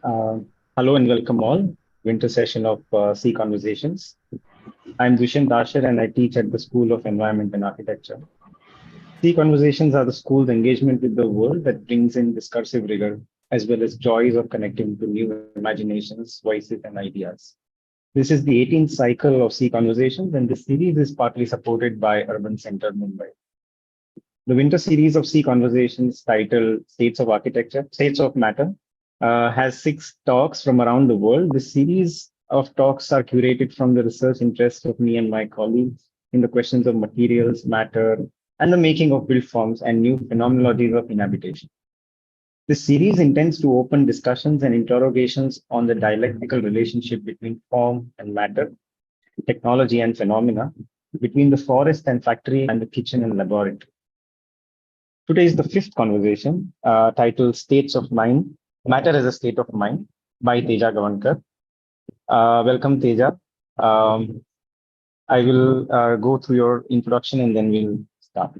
Uh, Hello and welcome all. Winter session of Sea Conversations. I'm Dushyant Dasher and I teach at the School of Environment and Architecture. Sea Conversations are the school's engagement with the world that brings in discursive rigor as well as joys of connecting to new imaginations, voices, and ideas. This is the 18th cycle of Sea Conversations, and this series is partly supported by Urban Center Mumbai. The winter series of Sea Conversations, titled States of Architecture, States of Matter, has 6 talks from around the world. This series of talks are curated from the research interests of me and my colleagues in the questions of materials, matter, and the making of built forms and new phenomenologies of inhabitation. This series intends to open discussions and interrogations on the dialectical relationship between form and matter, technology and phenomena, between the forest and factory, and the kitchen and laboratory. Today is the fifth conversation, titled States of Mind, Matter as a State of Mind, by Teja Gavankar. Welcome, Teja. Um, I will go through your introduction and then we'll start.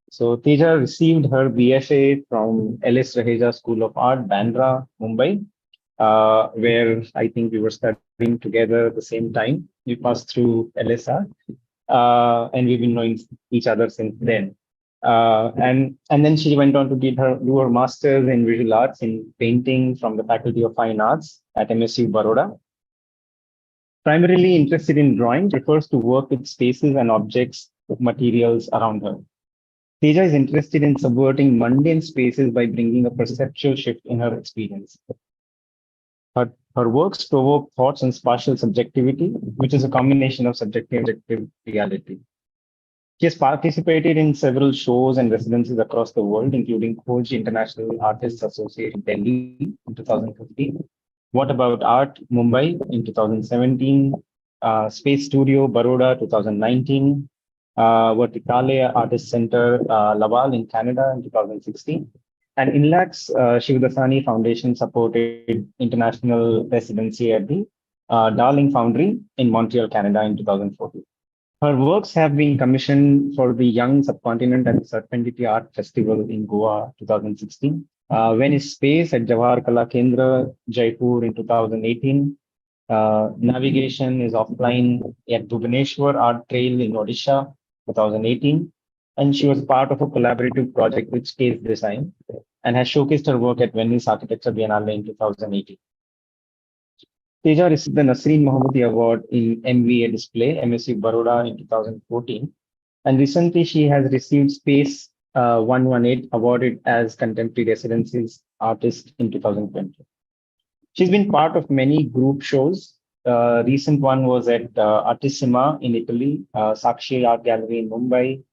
So, Teja received her BFA from Raheja School of Art, Bandra, Mumbai, where I think we were studying together at the same time. We passed through LSR, and we've been knowing each other since then. And then she went on to do her master's in visual arts in painting from the Faculty of Fine Arts at MSU Baroda. Primarily interested in drawing, prefers to work with spaces and objects, materials around her. Teja is interested in subverting mundane spaces by bringing a perceptual shift in her experience. Her works provoke thoughts on spatial subjectivity, which is a combination of subjective and objective reality. She has participated in several shows and residencies across the world, including Khoj International Artists Association Delhi in 2015, What About Art Mumbai in 2017, Space Studio Baroda 2019, Verticale Artist Center Laval in Canada in 2016, and INLAC's Shivdasani Foundation supported international residency at the Darling Foundry in Montreal, Canada in 2014. Her works have been commissioned for the Young Subcontinent at the Serpentity Art Festival in Goa 2016, Venice Space at Jawahar Kala Kendra, Jaipur in 2018. Navigation is offline at Bhubaneswar Art Trail in Odisha 2018. And she was part of a collaborative project with Space Design and has showcased her work at Venice Architecture Biennale in 2018. Teja received the Nasreen Mohammadi Award in MVA Display, MSU Baroda in 2014. And recently she has received Space 118 awarded as Contemporary Residencies Artist in 2020. She's been part of many group shows. Recent one was at Artissima in Italy, Sakshi Art Gallery in Mumbai.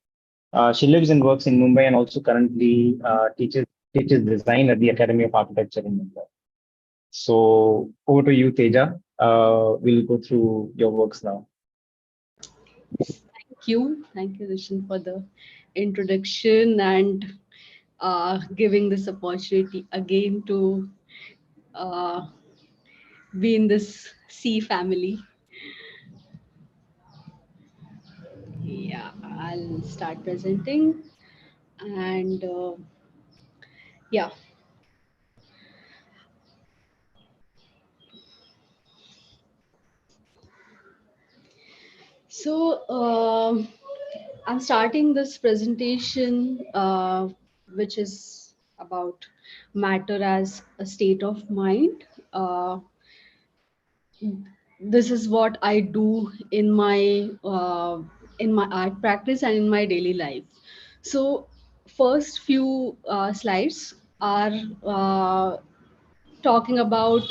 She lives and works in Mumbai and also currently teaches design at the Academy of Architecture in Mumbai. So over to you, Teja. We'll go through your works now. Thank you, Rishan, for the introduction and giving this opportunity again to uh, be in this C family. Yeah, I'll start presenting and yeah. So I'm starting this presentation, which is about matter as a state of mind. This is what I do in my art practice and in my daily life. So, first few slides are talking about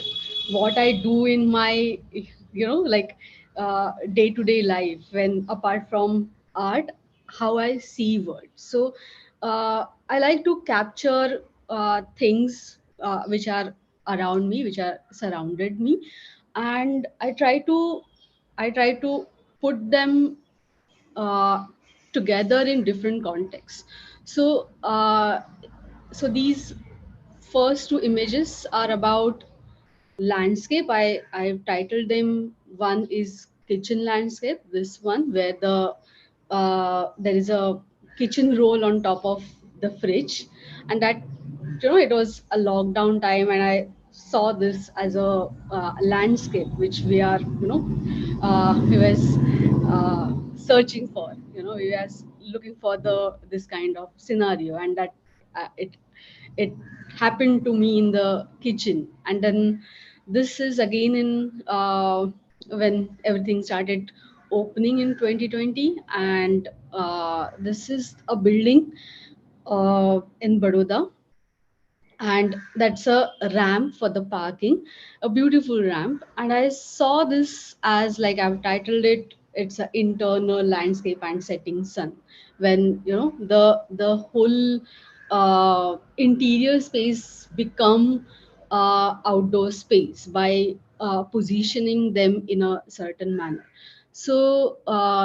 what I do in my, like day to day life when apart from art, how I see world. So I like to capture things which are around me, which are surrounded me, and I try to put them uh, together in different contexts. So these first two images are about landscape. I've titled them. One is kitchen landscape. This one where there is a kitchen roll on top of the fridge, and that it was a lockdown time, and I saw this as a landscape which we are, we was searching for, we was looking for the this kind of scenario, and that it happened to me in the kitchen. And then this is again in when everything started opening in 2020, and this is a building in Baroda, and that's a ramp for the parking, a beautiful ramp. And I saw this as, like, I've titled it, it's an internal landscape and setting sun. When the whole interior space become outdoor space by positioning them in a certain manner. So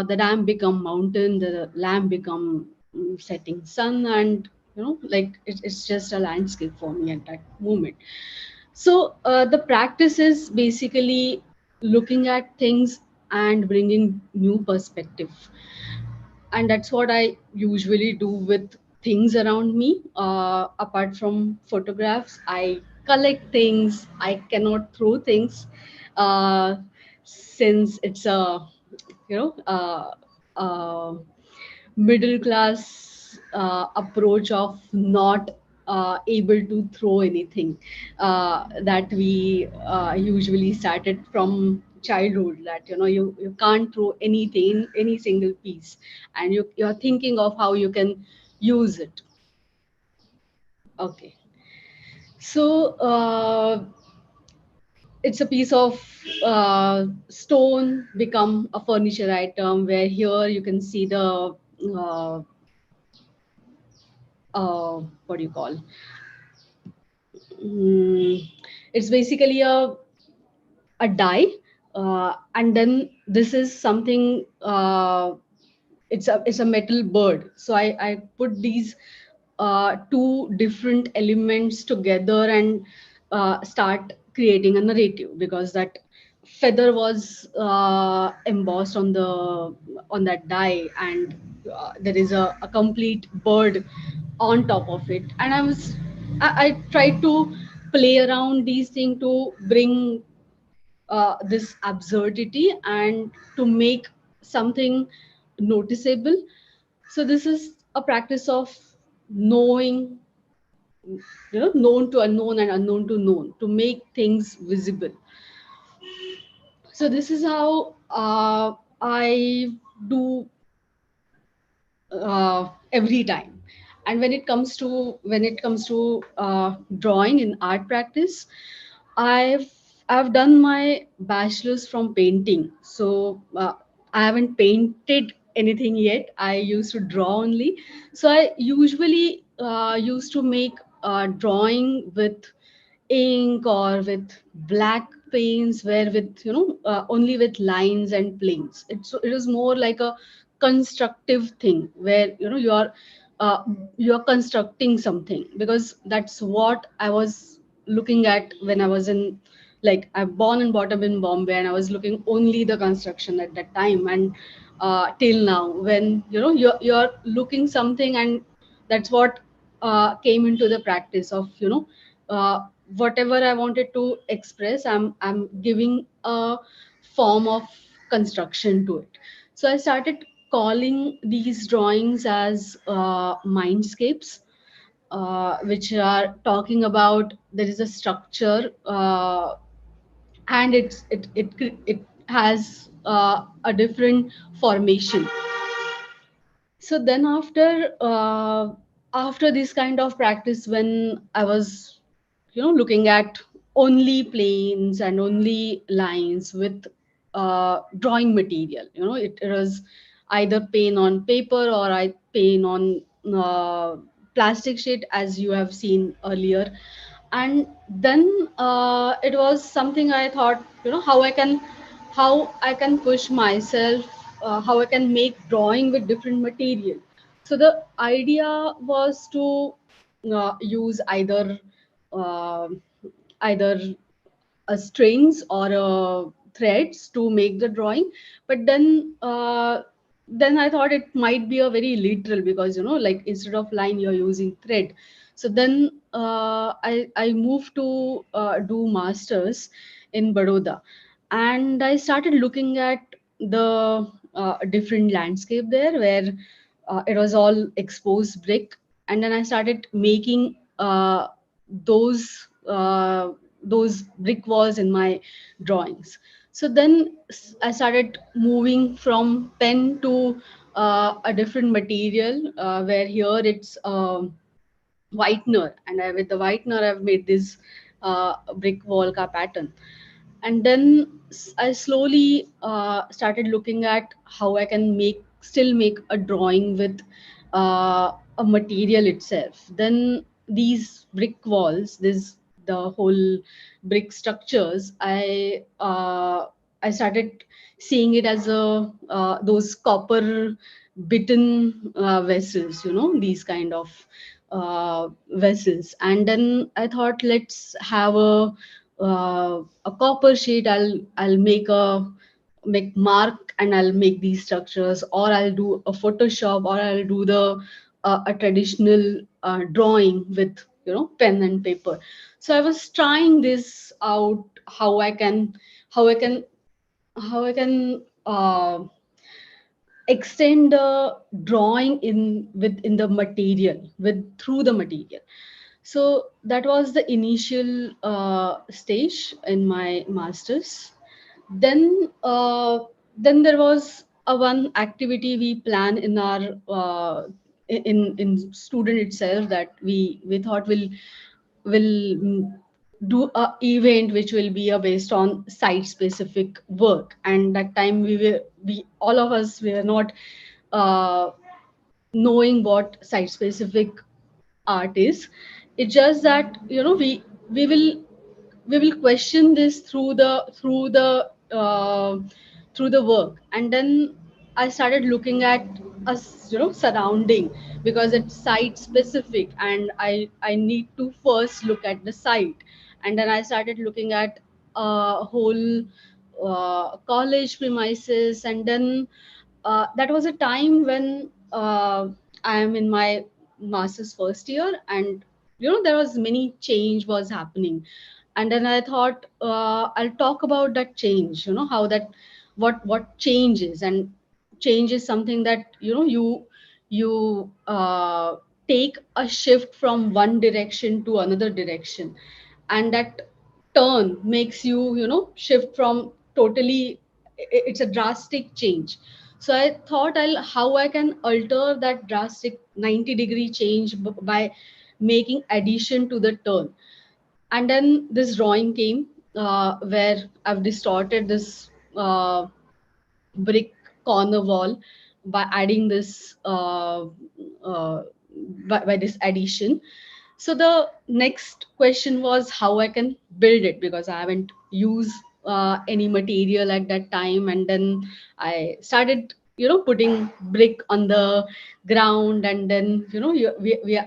the ramp become mountain, the lamp become setting sun, and like it's just a landscape for me at that moment. So the practice is basically looking at things and bringing new perspective, and that's what I usually do with things around me. Apart from photographs, I collect things, I cannot throw things, uh, since it's a you know uh, uh, middle class approach of not able to throw anything, that we usually started from childhood, that you can't throw anything, any single piece, and you're thinking of how you can use it. Okay. So it's a piece of stone become a furniture item, where here you can see the uh, what do you call, mm, it's basically a die, and then this is something, it's a metal bird. So I put these two different elements together and start creating a narrative, because that feather was embossed on that die, and there is a complete bird on top of it. And I tried to play around these things to bring this absurdity and to make something noticeable. So this is a practice of knowing, known to unknown and unknown to known, to make things visible. So this is how I do every time. And when it comes to drawing in art practice, I've I've done my bachelor's from painting. So I haven't painted anything yet. I used to draw only. So I usually used to make drawing with ink or with black paints, where with only with lines and planes. It is more like a constructive thing, where uh, you're constructing something, because that's what I was looking at when I was in, like, I'm born and brought up in Bombay, and I was looking only the construction at that time. And till now, when you're looking something, and that's what came into the practice of uh, whatever I wanted to express, I'm giving a form of construction to it. So I started calling these drawings as mindscapes, which are talking about there is a structure, and it has a different formation. So then after this kind of practice, when I was looking at only planes and only lines with drawing material, it was either paint on paper or I paint on plastic sheet, as you have seen earlier. And then it was something I thought, how I can push myself, how I can make drawing with different material. So the idea was to use uh, either a strings or threads to make the drawing. But then I thought it might be a very literal, because like instead of line you're using thread. So then I moved to do masters in Baroda, and I started looking at the different landscape there, where it was all exposed brick, and then I started making those those brick walls in my drawings. So then I started moving from pen to a different material, where here it's whitener, and with the whitener I've made this brick wall ka pattern. And then I slowly started looking at how I can make a drawing with a material itself. Then these brick walls, this the whole brick structures, I started seeing it as a those copper bitten vessels, these kind of vessels. And then I thought, let's have a copper sheet. I'll make mark, and I'll make these structures, or I'll do a Photoshop, or I'll do the a traditional drawing with pen and paper. So I was trying this out, how I can how I can extend the drawing in the material, with through the material. So that was the initial stage in my masters. Then then there was a one activity we plan in our in student itself, that we thought will do a event which will be based on site specific work. And that time we all of us were not uh, knowing what site specific art is. It's just that we will we will question this through the work. And then I started looking at us, surrounding, because it's site specific, and I need to first look at the site. And then I started looking at a whole college premises. And then that was a time when I am in my master's first year, and there was many change was happening. And then I thought, I'll talk about that change, how that what changes. And change is something that you take a shift from one direction to another direction, and that turn makes you shift from totally, it's a drastic change. So I thought, how I can alter that drastic 90-degree change by making addition to the turn. And then this drawing came, where I've distorted this brick corner wall by adding this uh, by this addition. So the next question was how I can build it, because I haven't used any material at that time. And then I started putting brick on the ground. And then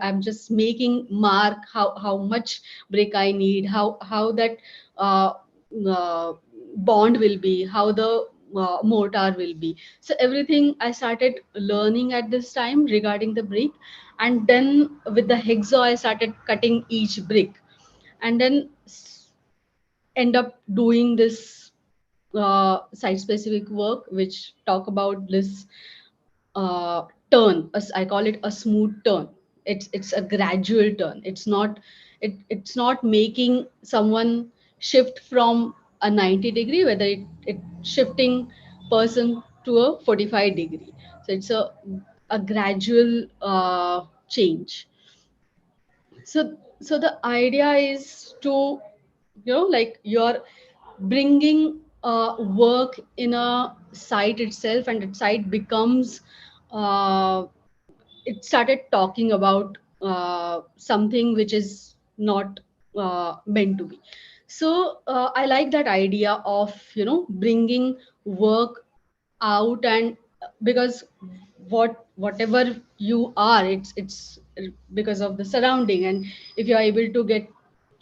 I'm just making mark how much brick I need, how that uh, uh, bond will be, how the mortar will be. So everything I started learning at this time regarding the brick. And then with the hacksaw I started cutting each brick. And then end up doing this site specific work, which talk about this turn, as I call it, a smooth turn. It's a gradual turn. It's not making someone shift from a 90-degree, whether it shifting person to a 45-degree. So it's a gradual change. So the idea is to like you're bringing work in a site itself, and that site becomes uh, it started talking about something which is not meant to be. So I like that idea of bringing work out. And because whatever you are, it's because of the surrounding. And if you are able to get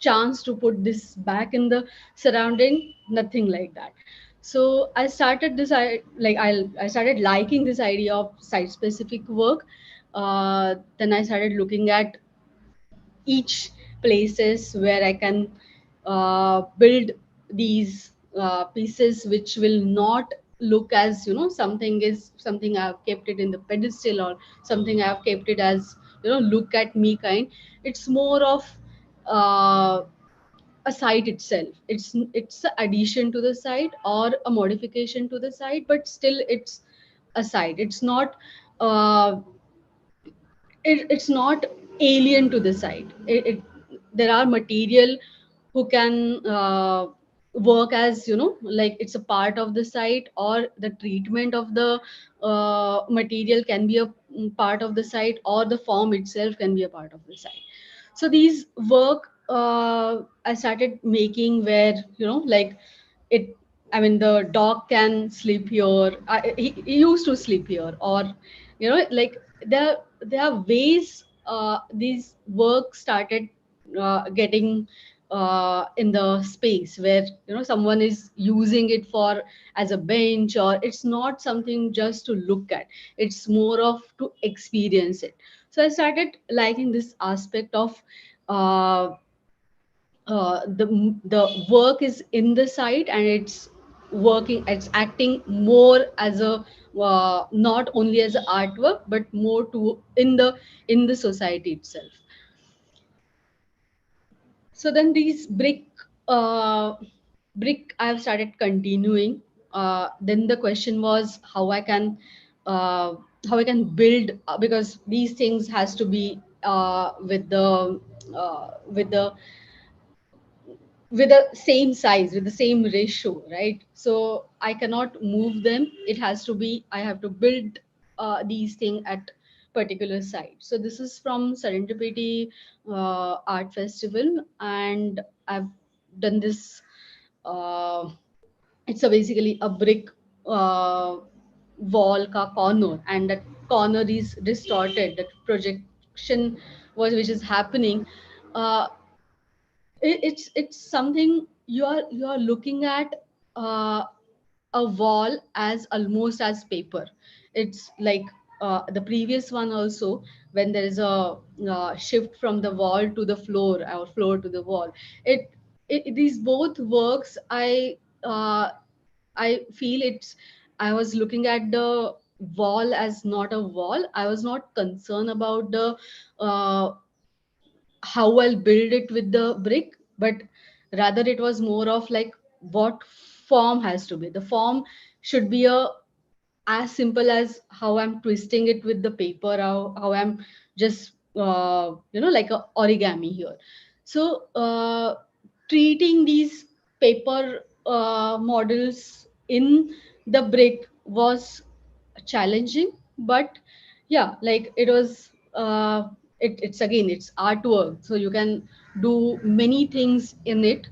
chance to put this back in the surrounding, nothing like that. So I started this, I started liking this idea of site specific work. Then I started looking at each places where I can build these pieces which will not look as, something is something I've kept it in the pedestal, or something I've kept it as, look at me kind. It's more of uh, a site itself. It's an addition to the site or a modification to the site, but still it's a site. It's not it's not alien to the site. There are material who can work as, like it's a part of the site, or the treatment of the material can be a part of the site, or the form itself can be a part of the site. So these work I started making where, like it I mean the dog can sleep here. He used to sleep here, or like there are ways these work started getting in the space where, someone is using it for as a bench, or it's not something just to look at, it's more of to experience it. So I started liking this aspect of uh, the work is in the site, and it's acting more as a not only as an artwork, but more to in the society itself. So then these uh, brick I've started continuing. Then the question was uh, how I can build, because these things has to be with the with the same size, with the same ratio, right? So I cannot move them. It has to be, I have to build these things at particular site. So this is from Serendipity Art Festival, and I've done this. It's a basically a brick uh, wall ka corner, and that corner is distorted, that projection was which is happening. uh, it's something you are looking at uh, a wall as almost as paper. It's like the previous one also, when there is a shift from the wall to the floor, or floor to the wall. These both works, uh, I feel it's, I was looking at the wall as not a wall. I was not concerned about the uh, how I'll build it with the brick, but rather it was more of like what form has to be. The form should be a as simple as how I'm twisting it with the paper, how I'm just like a origami here. So treating these paper models in the brick was challenging, but yeah, like it was it's again, it's artwork, so you can do many things in it.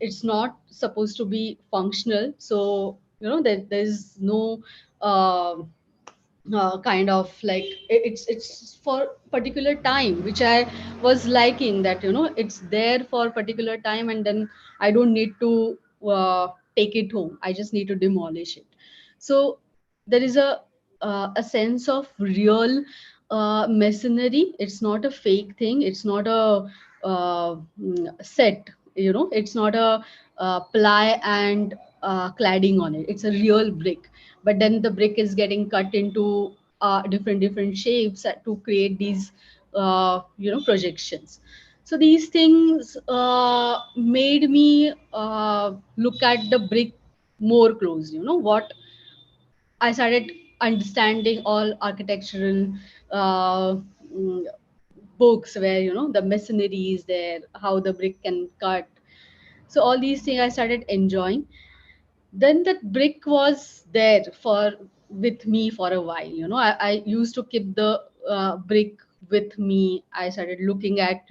It's not supposed to be functional, so there's no uh, kind of like it's for particular time, which I was liking, that it's there for particular time, and then I don't need to take it home, I just need to demolish it. So there is a sense of real masonry. It's not a fake thing, it's not a set, it's not a ply and cladding on it. It's a real brick, but then the brick is getting cut into different shapes to create these projections. So these things made me look at the brick more closely. What I started understanding all architectural uh, mm, books where the masonry is there, how the brick can cut. So all these things I started enjoying. Then that brick was there for with me for a while. I used to keep the brick with me. I started looking at,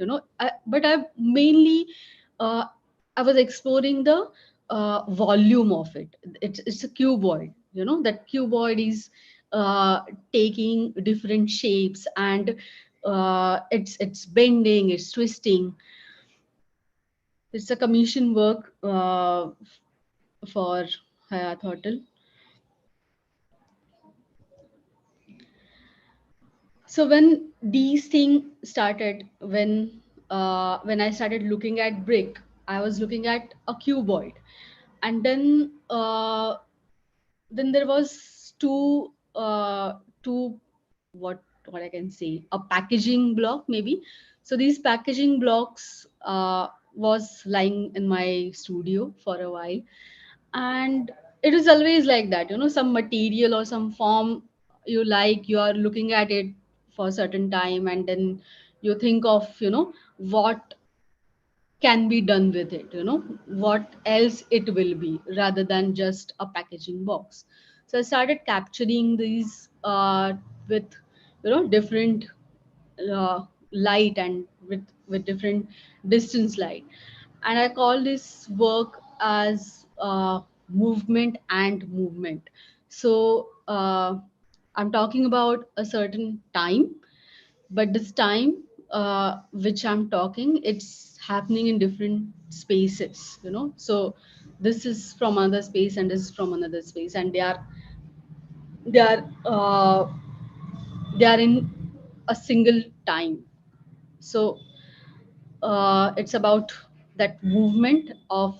but I mainly uh, I was exploring the volume of it. It's a cuboid. That cuboid is taking different shapes, and it's bending, it's twisting. It's a commission work for Hayat Hotel. So when these things started, when I started looking at brick, I was looking at a cuboid, and then there was two, what I can say, a packaging block maybe. So these packaging blocks was lying in my studio for a while, and it is always like that, some material or some form you like, you are looking at it for a certain time, and then you think of, what can be done with it, what else it will be rather than just a packaging box. So I started capturing these with, different uh, light, and with different distance light, and I call this work as movement and movement. So I'm talking about a certain time, but this time which I'm talking, it's happening in different spaces, so this is from another space and this is from another space, and they are uh, they are in a single time. So it's about that movement uh,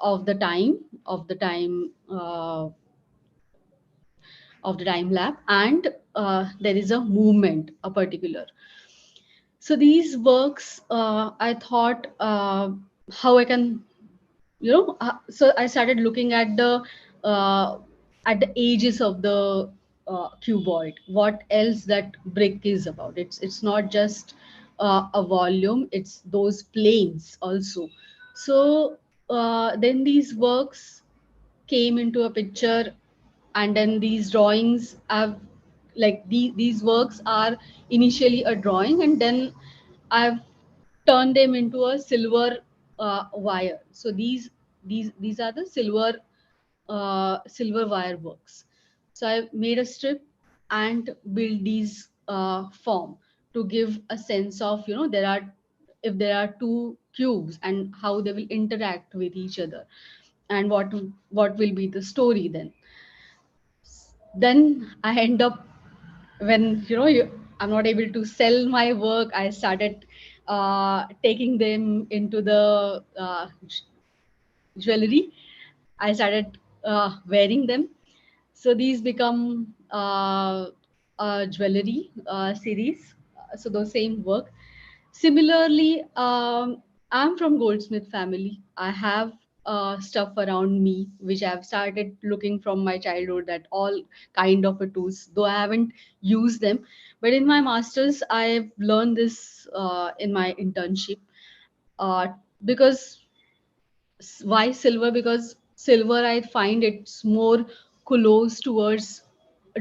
of the time of the time of the time lap, and there is a movement, a particular. So these works, I thought, how I can, so I started looking uh, at the edges of the cuboid, what else that brick is about. It's not just a volume, it's those planes also. So then these works came into a picture, and then these drawings have, like, these works are initially a drawing, and then I've turned them into a silver wire. So these are the silver wire works. So I made a strip and build these form to give a sense of, there are, if there are two cubes, and how they will interact with each other, and what will be the story then. Then I end up, when, I'm not able to sell my work, I started taking them into the jewelry. I started wearing them. So these become a jewelry series. So the same work. Similarly, I'm from goldsmith family. I have stuff around me which I've started looking from my childhood, that all kind of a tools, though I haven't used them. But in my masters, I've learned this in my internship. Uh, because why silver? Because silver, I find it's more close towards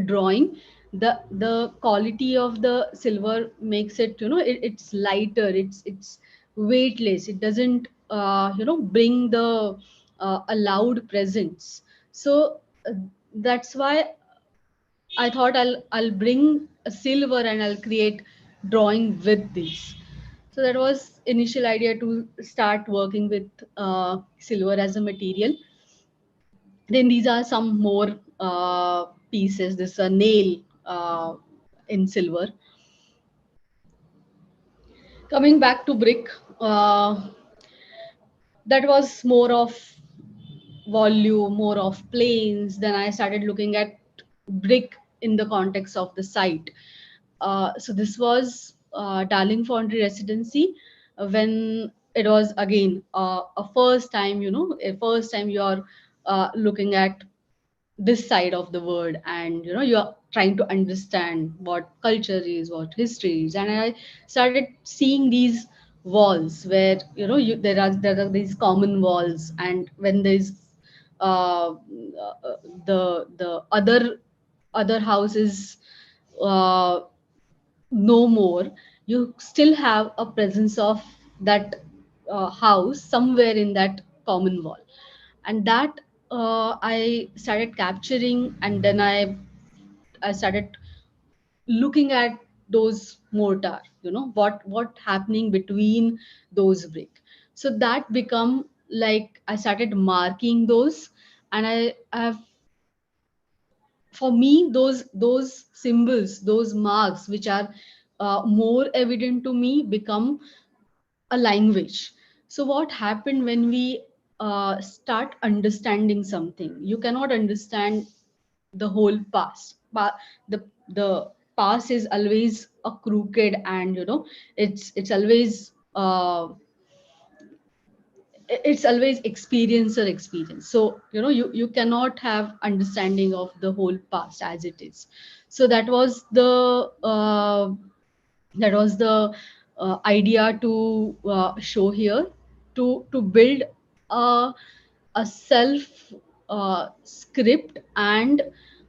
drawing. The quality of the silver makes it, it's lighter, it's weightless, it doesn't bring the a loud presence. So that's why I thought I'll bring a silver and I'll create drawing with this. So that was initial idea, to start working with silver as a material. Then these are some more pieces. This is a nail in silver. Coming back to brick, that was more of volume, more of planes. Then I started looking at brick in the context of the site. So this was Darling Foundry residency, when it was again a first time, a first time you're looking at this side of the world, and you're trying to understand what culture is, what history is. And I started seeing these walls where, there are these common walls, and when there's the other houses uh, no more, you still have a presence of that house somewhere in that common wall. And that I started capturing, and then I started looking at those mortar, what happening between those brick. So that become, like, I started marking those, and I have for me, those symbols, those marks which are more evident to me, become a language. So what happened when we start understanding something? You cannot understand the whole past, but the past is always a crooked, and it's always it's always experience or experience. So you cannot have understanding of the whole past as it is. So that was the idea to show here, to build a self script, and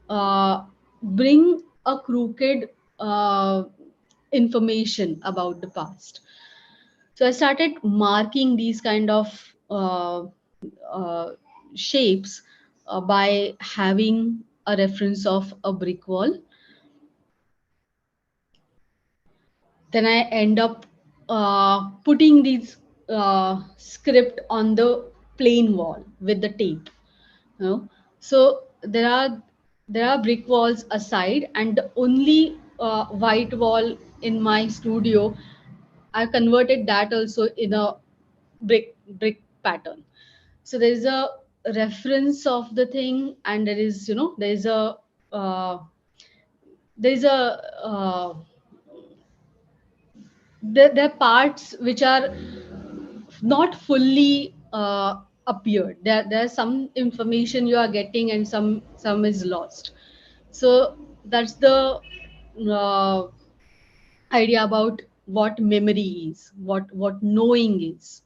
uh, bring a crooked information about the past. So I started marking these kind of uh, shapes by having a reference of a brick wall. Then I end up putting these script on the plain wall with the tape. So there are brick walls aside, and the only white wall in my studio, I converted that also in a brick pattern. So there is a reference of the thing, and uh, there is a there are parts which are not fully appeared. There's some information you are getting, and some is lost. So that's the uh, idea about what memory is, what knowing is.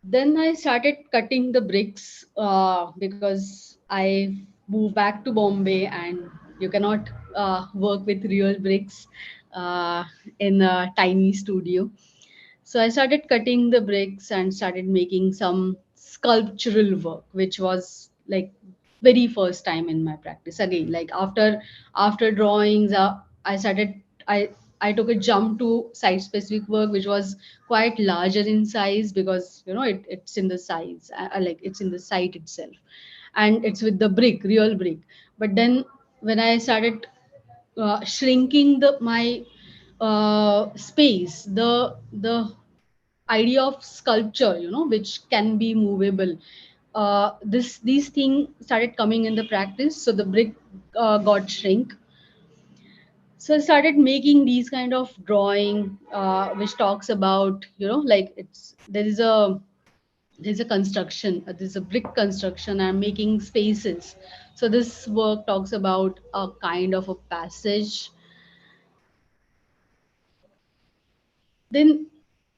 Then I started cutting the bricks because I moved back to Bombay, and you cannot work with real bricks uh, in a tiny studio. So I started cutting the bricks and started making some sculptural work, which was like very first time in my practice. Again, like after drawings, I started I I took a jump to site specific work, which was quite larger in size, because it's in the size, like it's in the site itself, and it's with the brick, real brick. But then when I started shrinking the my space, the idea of sculpture, which can be movable, these things started coming in the practice. So the brick got shrink. So I started making these kind of drawing, which talks about, like there's a construction, there's a brick construction. I'm making spaces. So this work talks about a kind of a passage. Then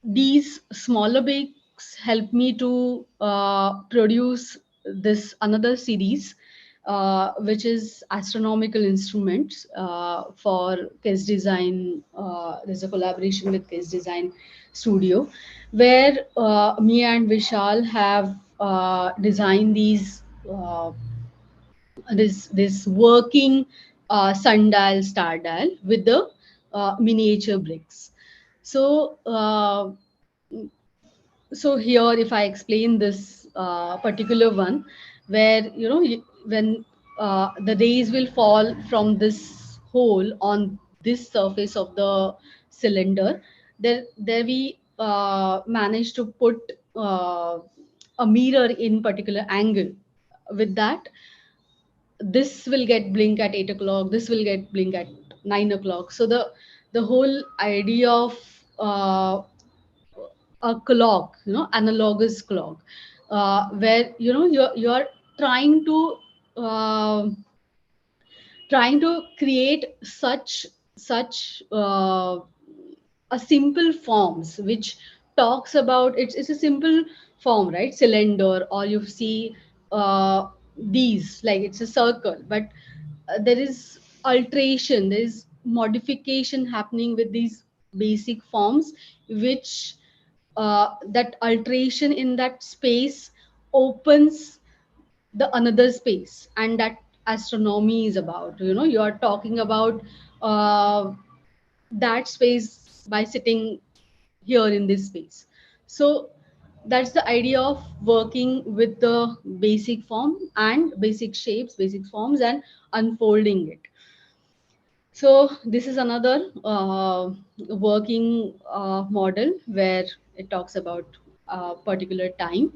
these smaller bakes help me to produce this another series, which is astronomical instruments for Kids Design. There's a collaboration with Kids Design Studio, where me and Vishal have designed these this working sundial, star dial with the miniature bricks. So so here, if I explain this particular one, where when the rays will fall from this hole on this surface of the cylinder, there we managed to put a mirror in particular angle. With that, this will get blink at 8 o'clock, this will get blink at 9 o'clock. So the whole idea of a clock, analogous clock, where you're trying to uh, trying to create such a simple forms which talks about, it's a simple form, right? Cylinder, or you see these, like it's a circle, but there is alteration, there is modification happening with these basic forms, which that alteration in that space opens the another space. And that astronomy is about, you are talking about uh, that space by sitting here in this space. So That's the idea of working with the basic form and basic shapes, basic forms, and unfolding it. So this is another working model where it talks about a particular time.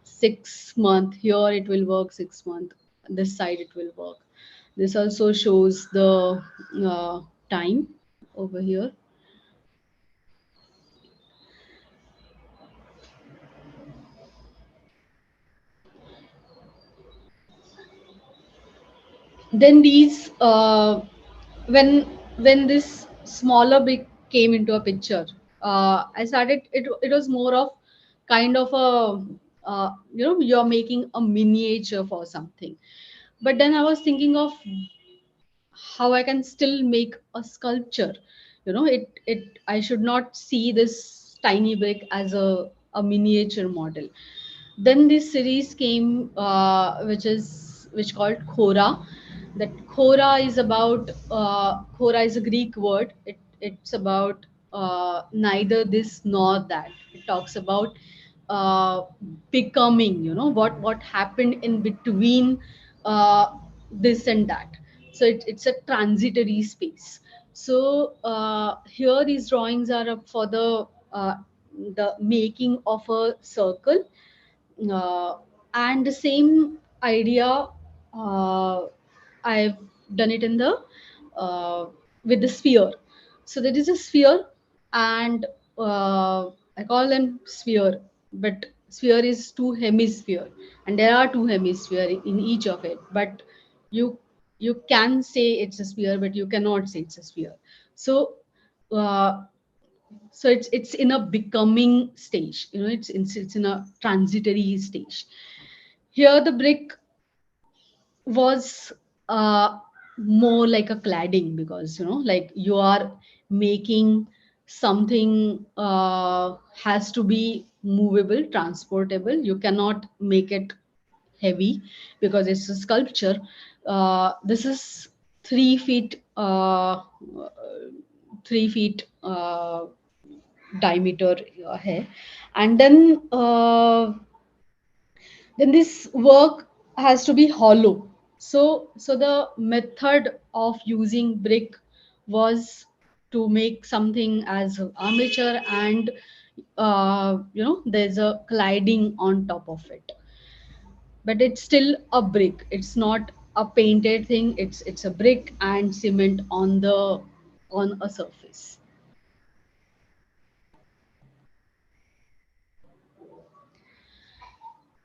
6 month here it will work, 6 month this side it will work. This also shows the time over here. Then these when this smaller brick came into a picture, I started it was more of kind of a you're making a miniature for something. But then I was thinking of how I can still make a sculpture. It I should not see this tiny brick as a miniature model. Then this series came, which called Khora. That Khora is about Khora is a Greek word. It's about neither this nor that. It talks about uh, becoming. What happened in between this and that. So it's a transitory space. So here these drawings are up for the making of a circle, uh, and the same idea, uh, I've done it in the uh, with the sphere. So there is a sphere, and I call them sphere, but sphere is two hemisphere, and there are two hemisphere in each of it. But you you can say it's a sphere, but you cannot say it's a sphere. So uh, it's in a becoming stage. It's in a transitory stage. Here the brick was more like a cladding, because like you are making something, has to be movable, transportable. You cannot make it heavy because it's a sculpture. This is 3 feet, 3 feet diameter here. And then this work has to be hollow. So the method of using brick was to make something as armature, and there's a cladding on top of it. But it's still a brick, it's not a painted thing. It's a brick and cement on a surface.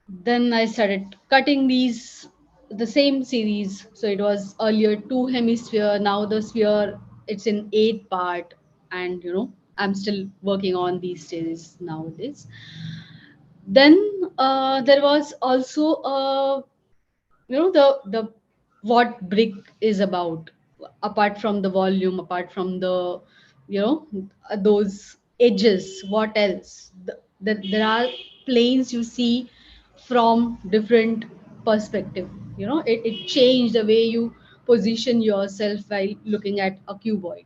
Then I started cutting these, the same series. So it was earlier two hemisphere, now the sphere, it's in 8 part. And I'm still working on these series nowadays. Then there was also the what brick is about, apart from the volume, apart from the those edges. What else? There are planes you see from different perspective. It changed the way you position yourself while looking at a cuboid.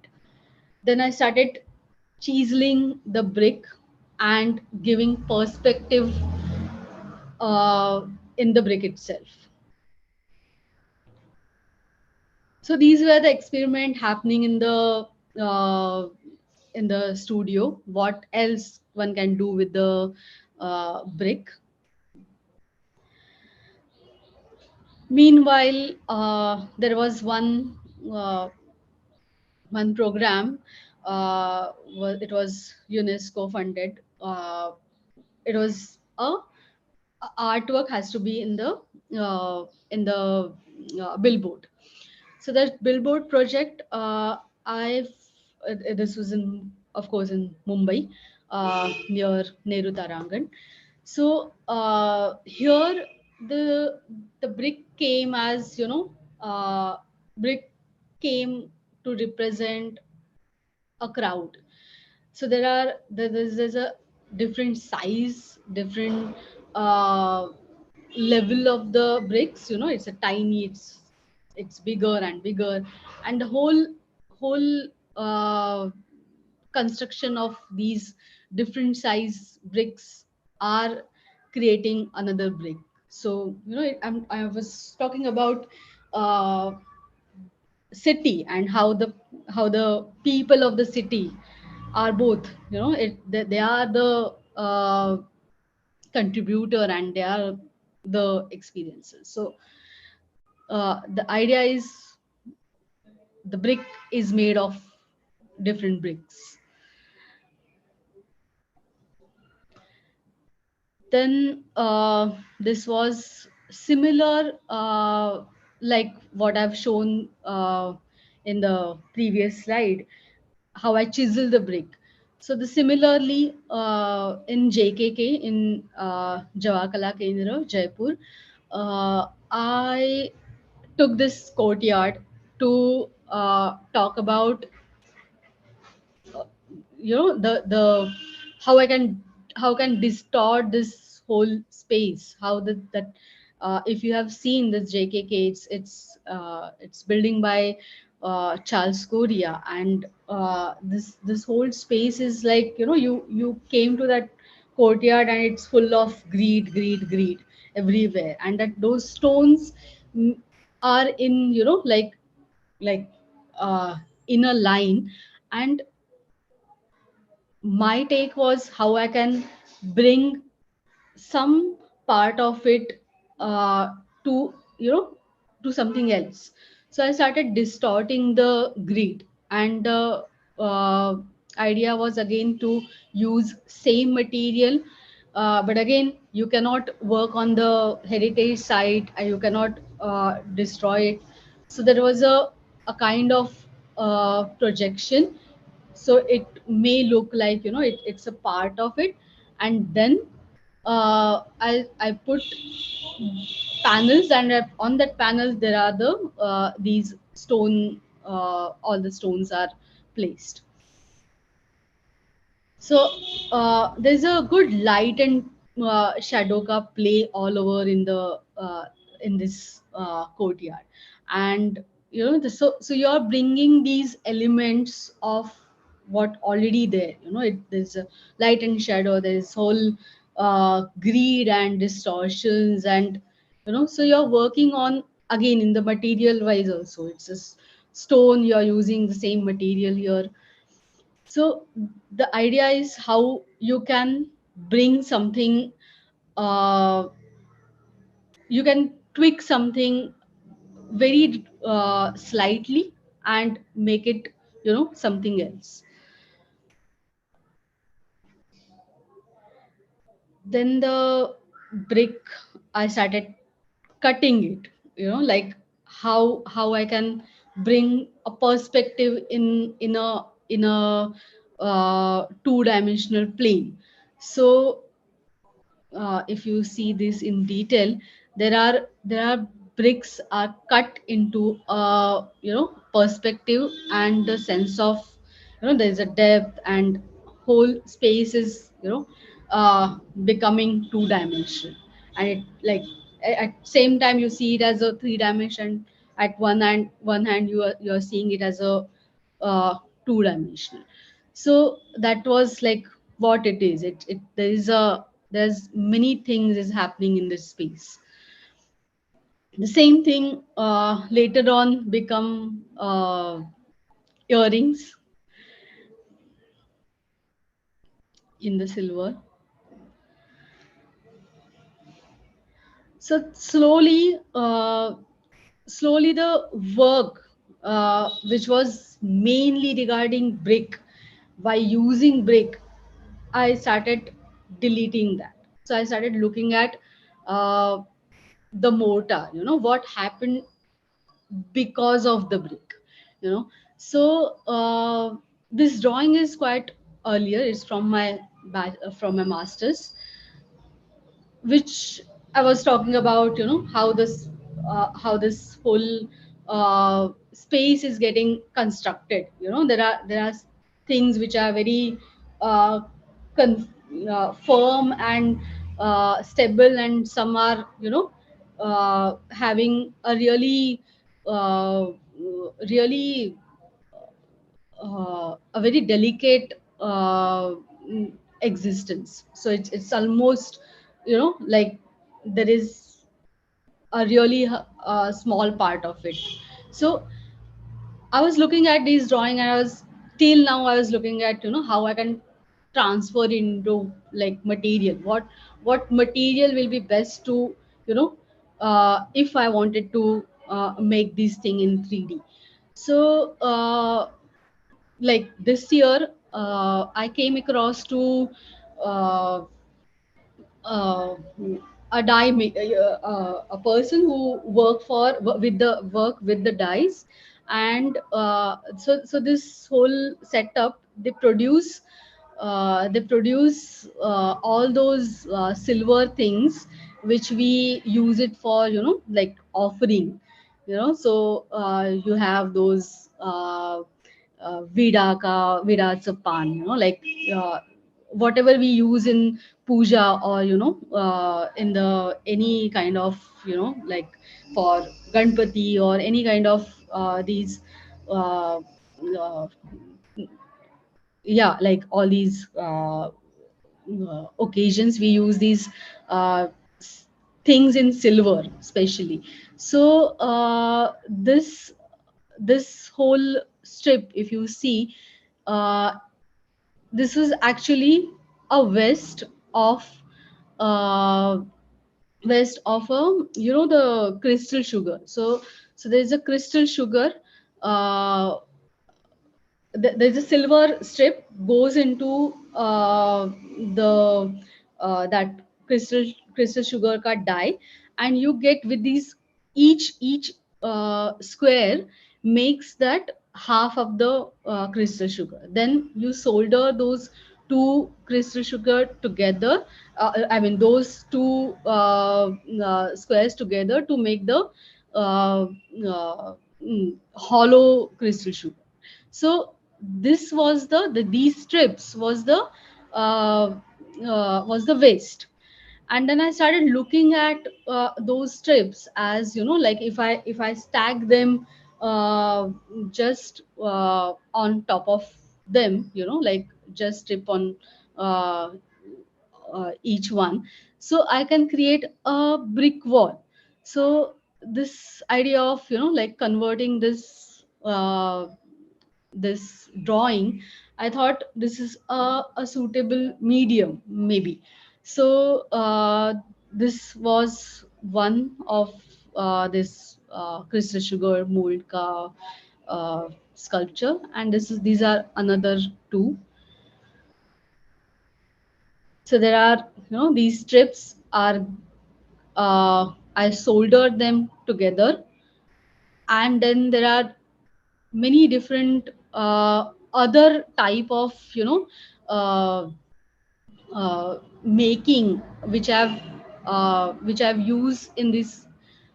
Then I started chiseling the brick and giving perspective in the brick itself. So these were the experiment happening uh, in the studio. What else one can do with the brick? Meanwhile, there was uh, one program. It was UNESCO funded. It was a artwork has to be in the billboard. So that billboard project, I've this was in, of course, in Mumbai, near Nehru Tarangan. So here the the brick came as brick came to represent a crowd. So there's a different size, different uh, level of the bricks. It's a tiny, it's bigger and bigger, and the whole construction of these different size bricks are creating another brick. So I was talking about uh, city, and how the people of the city are both, they are the contributor, and they are the experiences. So the idea is the brick is made of different bricks. Then this was similar, like what I've shown in the previous slide, how I chisel the brick. So the similarly, in JKK, in Javakala Kendra, Jaipur, I took this courtyard to talk about, the how I can, how can distort this whole space, how that if you have seen this JKK, it's building by Charles Korea, and this whole space is like, you came to that courtyard, and it's full of greed everywhere, and that those stones, mm, are in, like in a line. And my take was how I can bring some part of it to, to something else. So I started distorting the grid, and the uh, idea was again to use same material, but again you cannot work on the heritage site, and you cannot destroy it. So there was a kind of projection, so it may look like, it's a part of it. And then I put panels, and on that panels there are the these stone, all the stones are placed. So there's a good light and shadow ka play all over in this courtyard. And so you're bringing these elements of what already there, there's a light and shadow, there's whole greed and distortions, and so you're working on, again, in the material wise also, it's just stone, you're using the same material here. So the idea is how you can bring something, uh, you can tweak something very slightly, and make it, something else. Then the brick, I started cutting it, like how I can bring a perspective in a two-dimensional plane. So if you see this in detail, there are bricks are cut into perspective, and the sense of, there's a depth, and whole space is, becoming two dimensional. And it, like, at same time you see it as a three dimension. At one hand you are seeing it as a two dimensional. So that was like what it is. It there's many things is happening in this space. The same thing later on become earrings in the silver. So slowly the work, which was mainly regarding brick, by using brick, I started deleting that. So I started looking at uh, the mortar, what happened because of the brick, so this drawing is quite earlier. It's from my from my master's, which I was talking about, how this whole space is getting constructed. There are things which are very uh, con- firm and stable, and some are, having a uh, really a very delicate existence. So it's almost, like there is a really small part of it. So I was looking at these drawing, and I was, till now I was looking at, how I can transfer into like material. What material will be best to, you know if I wanted to make this thing in 3D. So like this year, I came across to uh, uh, a person who with the work with the dice. And so this whole setup, they produce all those silver things, which we use it for, like offering. So you have those Vidas of pan, uh, whatever we use in puja, or in the any kind of, like for Ganpati, or any kind of these uh, uh, yeah, like all these occasions, we use these uh, s- things in silver especially. So this whole strip, if you see, uh, this is actually a of uh, west of a, the crystal sugar. So there's a crystal sugar. uh, there's a silver strip goes into the that crystal crystal sugar ka dye, and you get with these, each square makes that half of the crystal sugar. Then you solder those two crystal sugar together, I mean those two squares together to make the uh, hollow crystal sugar. So this was these strips was the waste. And then I started looking at those strips, as like if I stack them just on top of them, like just strip on uh, each one, so I can create a brick wall. So this idea of, like converting this drawing, I thought this is a suitable medium, maybe. So this was one of this crystal sugar mold ka sculpture, and these are another two. So there are, these strips are, I soldered them together. And then there are many different other type of, uh, making, which I've used in these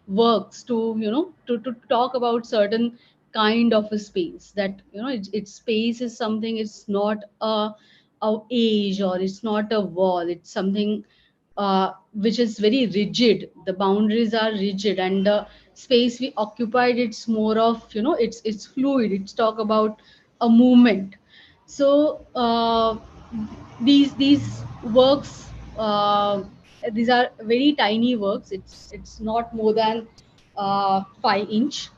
works to, to talk about certain kind of a space, that it's space is something, it's not a age, or it's not a wall, it's something which is very rigid. The boundaries are rigid, and the space we occupied, it's more of, it's fluid, it's talk about a movement. So these works, these are very tiny works. It's not more than 5 inch.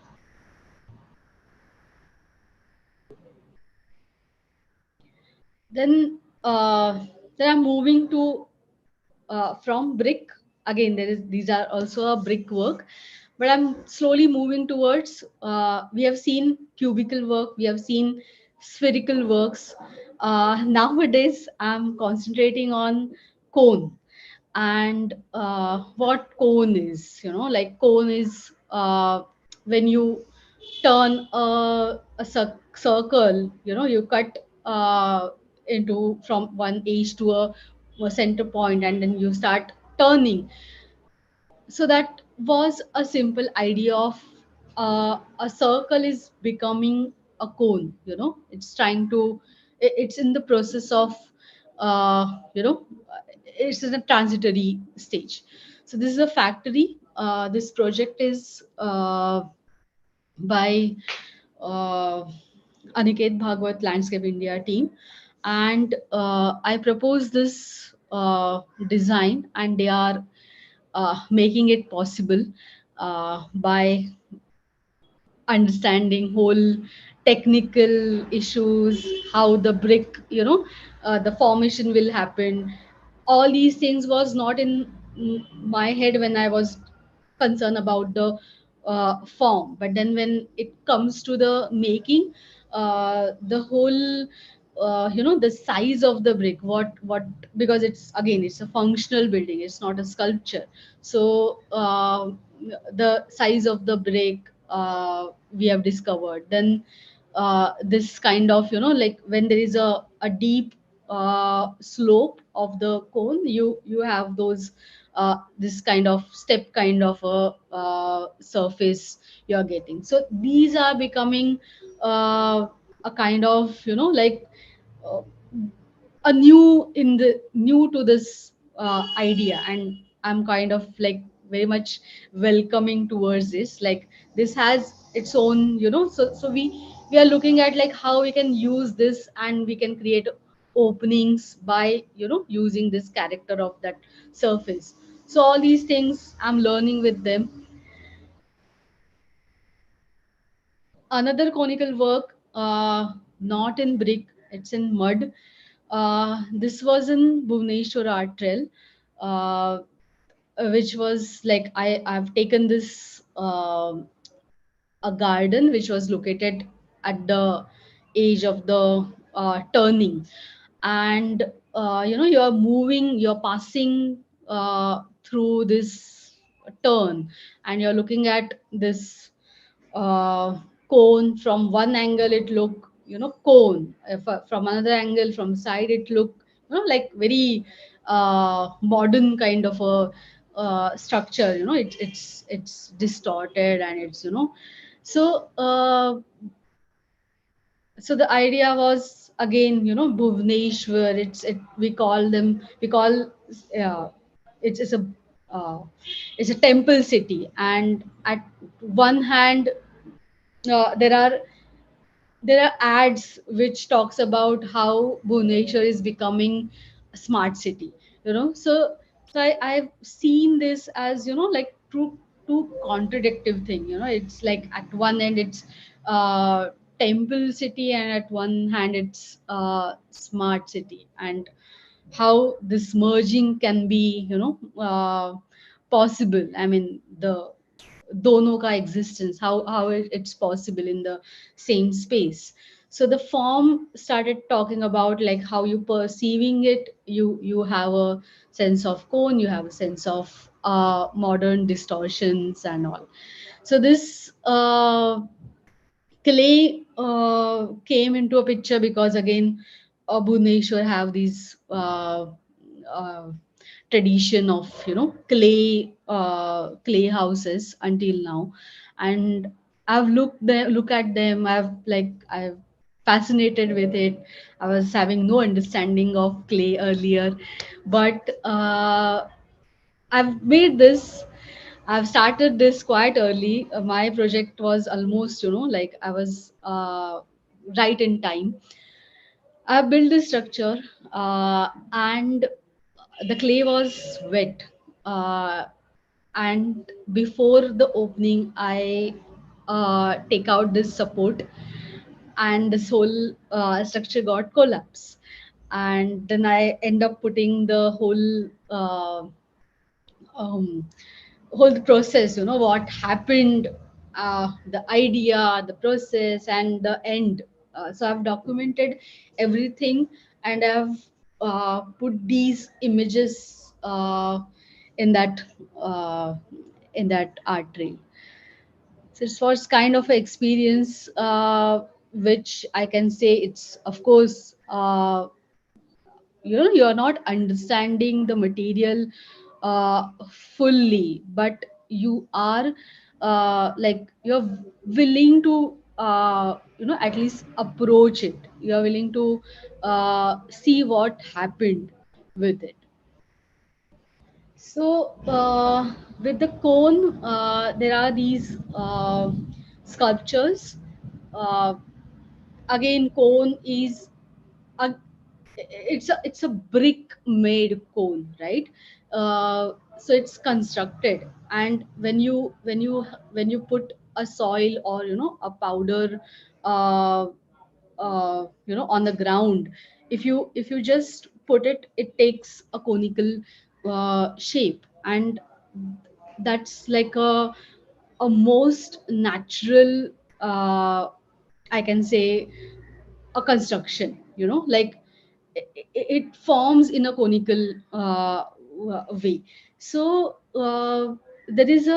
Then then I'm moving to, from brick. Again, there is these are also a brick work, but I'm slowly moving towards, we have seen cubical work, we have seen spherical works. Nowadays I'm concentrating on cone. And what cone is, like cone is, when you turn circle, you cut into from one edge to a center point, and then you start turning. So that was a simple idea of, a circle is becoming a cone. It's trying to, it's in the process of, uh, you know it's in a transitory stage. So this is a factory. This project is by uh, Aniket Bhagwat Landscape India team. and I propose this design, and they are making it possible by understanding whole technical issues, how the brick, the formation will happen. All these things was not in my head when I was concerned about the form, but then when it comes to the making, the whole the size of the brick, what because it's, again, it's a functional building, it's not a sculpture. So the size of the brick we have discovered. Then this kind of, like when there is a deep slope of the cone, you have those this kind of step kind of a surface you are getting. So these are becoming a kind of, like uh, a new to this idea, and I'm kind of like very much welcoming towards this. Like, this has its own, so we are looking at like how we can use this, and we can create openings by, using this character of that surface. So all these things I'm learning with them. Another conical work, not in brick, it's in mud. This was in Bhubaneswar Art Trail, uh, which was like, I've taken this a garden which was located at the edge of the turning, and you're moving, you're passing through this turn, and you're looking at this cone. From one angle it look, cone. If, from another angle, from side, it look, like very modern kind of a structure. It's distorted, and it's, so so the idea was, again, Bhubaneswar. We call them, we call uh, it's a uh, it's a temple city, and at one hand, there are ads which talks about how Bhubaneswar is becoming a smart city. I've seen this as, like two contradictive thing. It's like at one end it's temple city, and at one hand it's smart city, and how this merging can be, possible. I mean, the dono ka existence, how it's possible in the same space. So the form started talking about like how you perceiving it. You have a sense of cone, you have a sense of modern distortions and all. So this clay came into a picture because, again, Bhubaneswar have these uh, tradition of, clay houses until now. And I've look at them. I've fascinated with it. I was having no understanding of clay earlier, but I've made this. I've started this quite early. My project was almost, like I was right in time. I built this structure, and the clay was wet. Uh, and before the opening, I take out this support, and this whole structure got collapse. And then I end up putting the um, whole process, what happened, the idea, the process, and the end. So I've documented everything, and I've put these images in that uh, art trail. So it was kind of an experience, which I can say, it's of course, you're not understanding the material fully, but you are like, you're willing to at least approach it. You're willing to see what happened with it. So with the cone, there are these sculptures. uh, Again, cone is it's a brick made cone, right? So it's constructed, and when you put a soil or a powder, uh, on the ground, if you just put it, it takes a conical shape, and that's like a most natural, I can say, a construction, like it forms in a conical way. So there is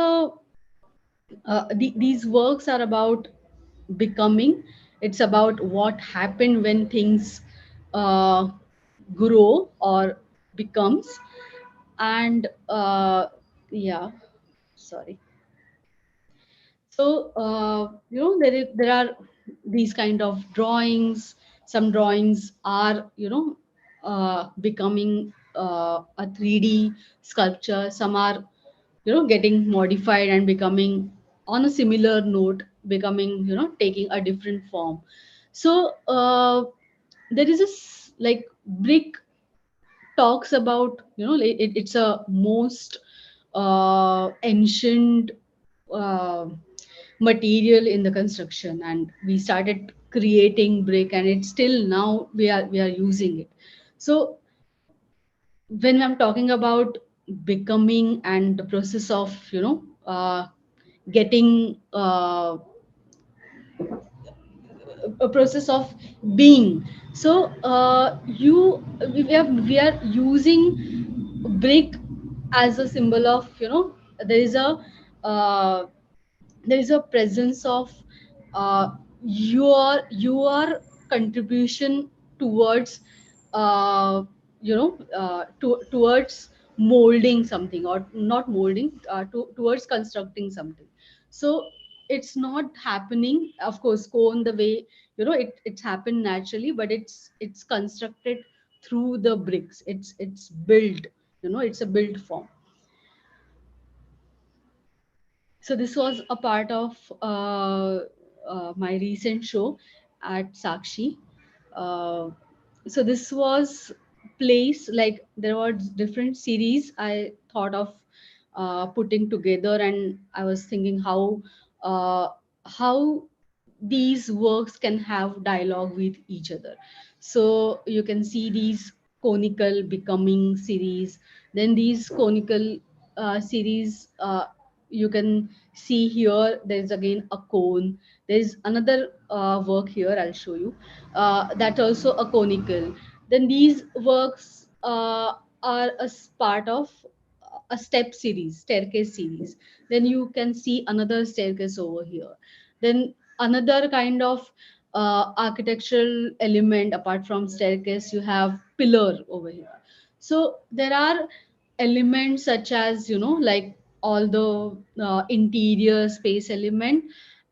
these works are about becoming. It's about what happened when things uh, grow or becomes. And yeah, sorry. So there are these kind of drawings. Some drawings are becoming a 3D sculpture. Some are getting modified and becoming on a similar note, becoming taking a different form. So there is this like brick talks about, it's a most ancient uh, material in the construction, and we started creating brick, and it's still now we are using it. So when I'm talking about becoming and the process of getting a process of being. So we are using brick as a symbol of, there is a uh, there is a presence of uh, your contribution towards towards molding something, or not molding, towards constructing something. So it's not happening, of course, cone the way, it's happened naturally, but it's constructed through the bricks. It's built, it's a built form. So this was a part of my recent show at Sakshi. Uh, so this was place, like there were different series I thought of putting together, and I was thinking uh, how these works can have dialogue with each other. So you can see these conical becoming series, then these conical series, you can see here there's again a cone. There's another work here, I'll show you, that also a conical. Then these works are part of a step series, staircase series. Then you can see another staircase over here. Then another kind of architectural element apart from staircase, you have pillar over here. So there are elements such as, like all the interior space element,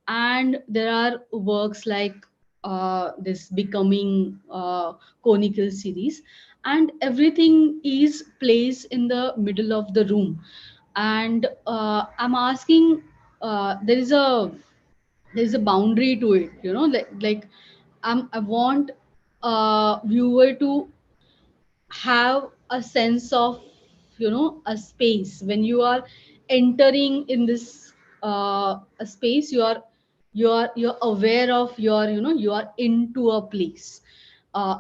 and there are works like this becoming conical series, and everything is placed in the middle of the room. And I'm asking, there is a boundary to it, like I want viewer to have a sense of, a space. When you are entering in this a space, you're aware of your, you are into a place.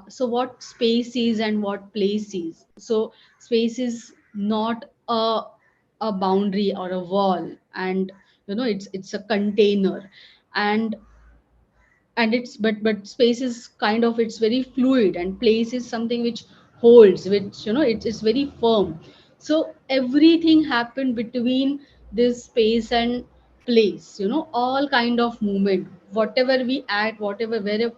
So what space is and what place is. So space is not a boundary or a wall, and it's a container. And but space is kind of, it's very fluid, and place is something which holds, which, it's very firm. So everything happened between this space and place, all kind of movement, whatever we act, whatever, wherever,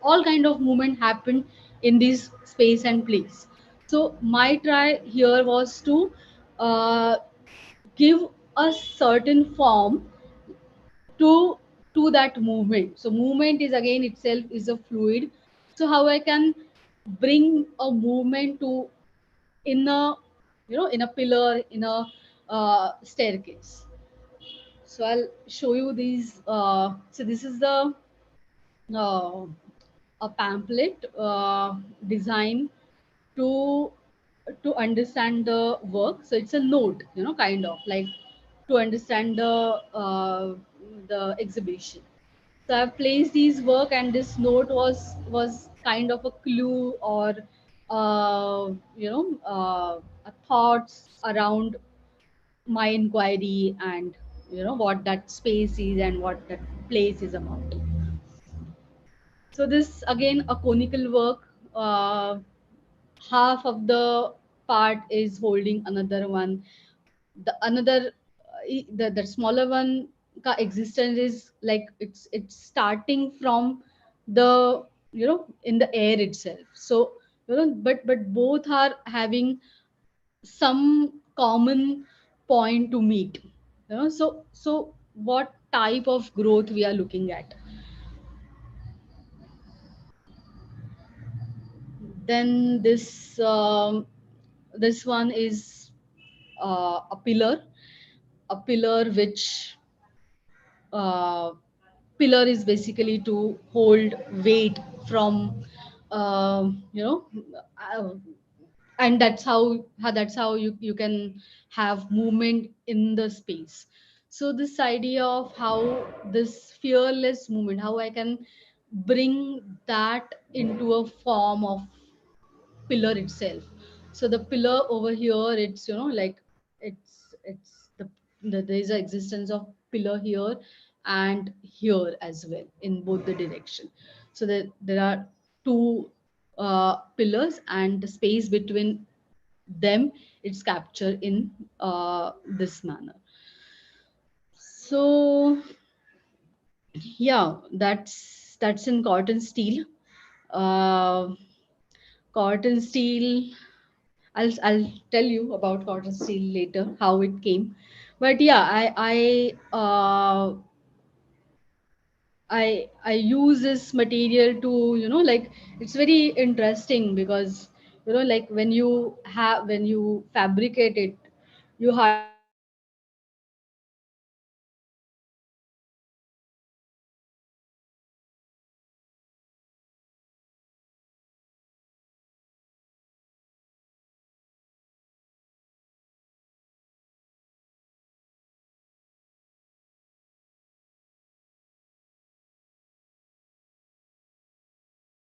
all kind of movement happened in this space and place. So my try here was to uh, give a certain form to to that movement. So movement is again itself is a fluid. So how I can bring a movement to, in a, in a pillar, in a staircase. So I'll show you these. So this is the uh, a pamphlet designed to understand the work. So it's a note, kind of like to understand the exhibition. So I've placed these work, and this note was kind of a clue, or thoughts around my inquiry, and what that space is and what that place is about. So this again a conical work. Half of the part is holding another one. The another the smaller one ka existence is like it's starting from the in the air itself. So but both are having some common point to meet. So what type of growth we are looking at? Then this one is a pillar which uh, pillar is basically to hold weight from you know uh, and that's how you can have movement in the space. So this idea of how this fearless movement, how I can bring that into a form of pillar itself. So the pillar over here, it's like it's there is an existence of pillar here and here as well in both the direction. So there are two pillars, and the space between them, it's captured in this manner. So yeah, that's in cotton steel. uh, Cotton steel, I'll tell you about cotton steel later, how it came. But yeah, I use this material to like it's very interesting because like when you fabricate it, you hardly get those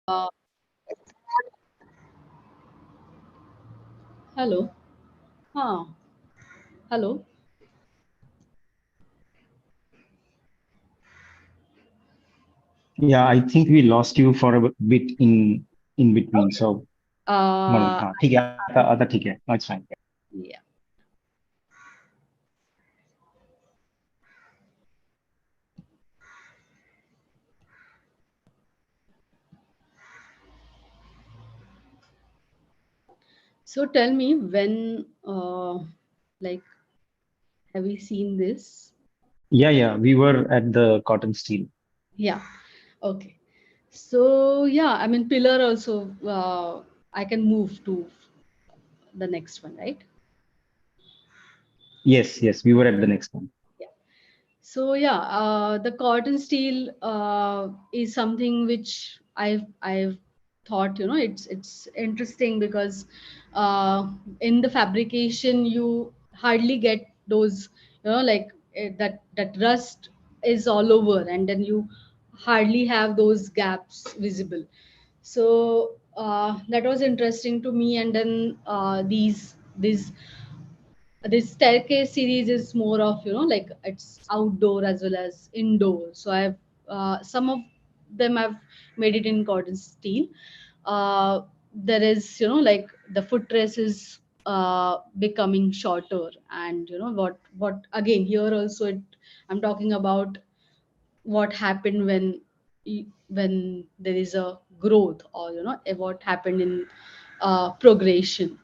uh, hello, huh, hello. Yeah, I think we lost you for a bit in between. Okay. So, uh हाँ ठीक है आता आता ठीक है. No, it's fine. yeah. So tell me when like have you seen this? Yeah, yeah, we were at the cotton steel. Yeah. Okay. So yeah, I mean pillar also. I can move to the next one, right? Yes, yes, we were at the next one. Yeah. So yeah, the cotton steel is something which I've thought it's interesting because in the fabrication you hardly get those like that rust is all over, and then you hardly have those gaps visible. So that was interesting to me, and then these this staircase series is more of like it's outdoor as well as indoor. So I've some of them I've made it in cotton steel. There is like the footrest is becoming shorter, and what again here also I'm talking about what happened when there is a growth, or what happened in progression.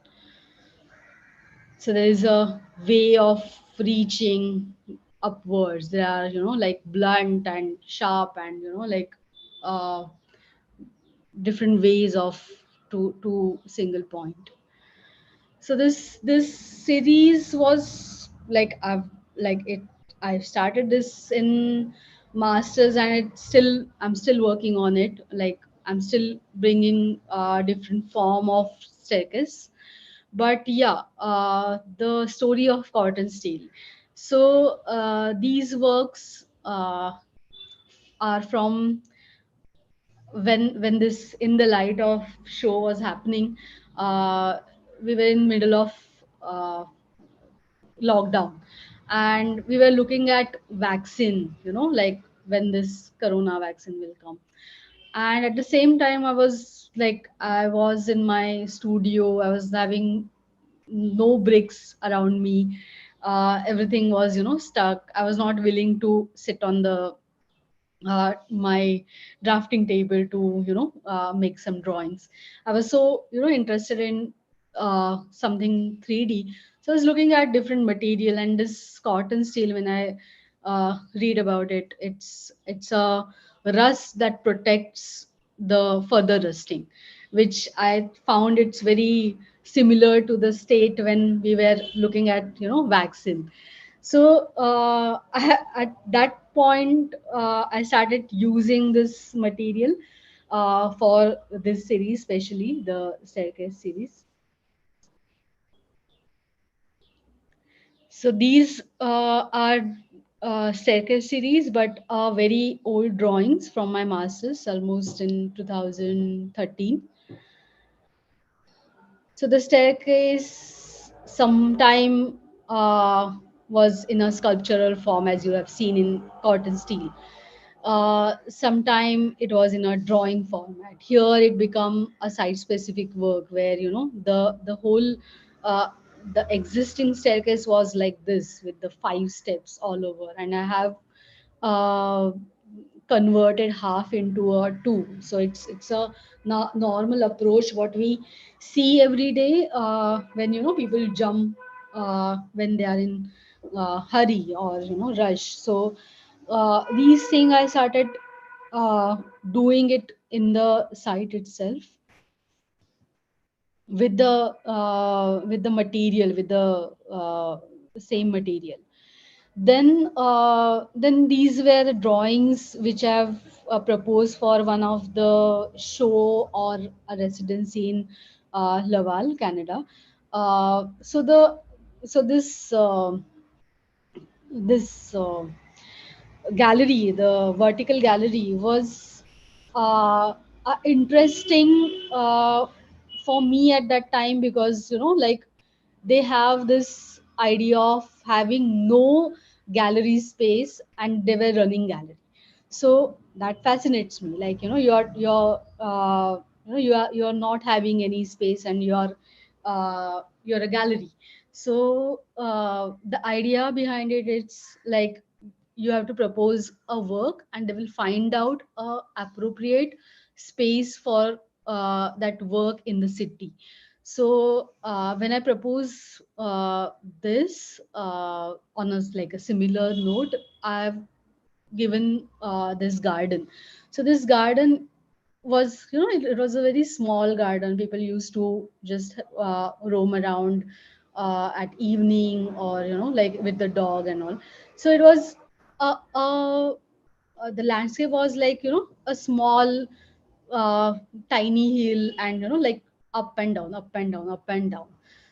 So there is a way of reaching upwards. There are like blunt and sharp, and like uh, different ways of to single point. So this series was like I've started this in masters, and I'm still working on it. Like I'm still bringing different form of staircase. But yeah, the story of cotton steel. So these works are from when this in the light of show was happening. uh, we were in middle of uh, lockdown, and we were looking at vaccine, like when this corona vaccine will come. And at the same time, I was in my studio, I was having no bricks around me. Everything was stuck. I was not willing to sit on the my drafting table to make some drawings. I was so interested in something 3D. So I was looking at different material, and this cotton steel, when I read about it, it's a rust that protects the further rusting, which I found it's very similar to the state when we were looking at vaccine. So at that point, I started using this material for this series, especially the staircase series. So these are staircase series, but are very old drawings from my masters, almost in 2013. So the staircase sometime was in a sculptural form, as you have seen in cotton steel. Sometime it was in a drawing format. Here it become a site specific work where the whole uh, the existing staircase was like this with the 5 steps all over, and I have uh, converted half into a two. So it's a normal approach what we see every day when people jump when they are in hurry or rush. So these things I started uh, doing it in the site itself with the material, with the same material. Then these were the drawings which I've proposed for one of the show or a residency in Laval, Canada. So the so this gallery, the vertical gallery, was interesting for me at that time, because like they have this idea of having no gallery space and they were running gallery. So that fascinates me, like you're not having any space and you're a gallery. So the idea behind it, it's like you have to propose a work and they will find out a appropriate space for that work in the city. So when I propose this on a like a similar note, I've given this garden. So this garden was it was a very small garden. People used to just roam around at evening, or like with the dog and all. So it was the landscape was like a small tiny hill, and like up and down, up and down, up and down.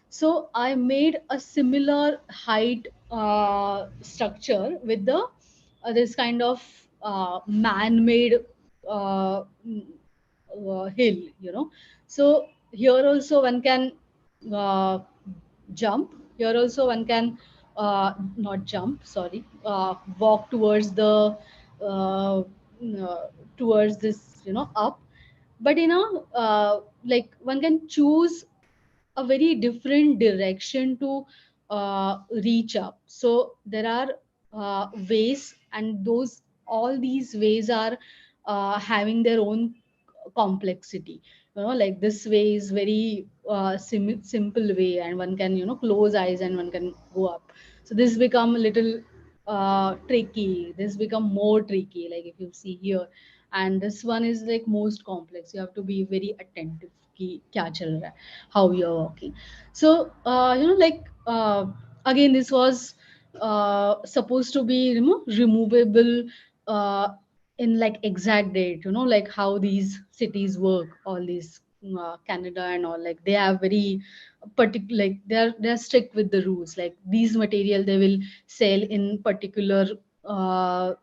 So I made a similar height structure with the this kind of man-made uh, hill. So here also one can uh, jump. Here also one can not jump, sorry, walk towards the towards this up. But like one can choose a very different direction to reach up. So there are ways, and those all these ways are having their own complexity. Like this way is very simple way, and one can close eyes and one can go up. So this become a little tricky. This become more tricky, like if you see here. And this one is like most complex. You have to be very attentive कि क्या चल रहा है, how you're walking. So like again, this was supposed to be removable uh, in like exact date, like how these cities work, all these Canada and all, like they have very particular, like they're strict with the rules, like these material they will sell in uh,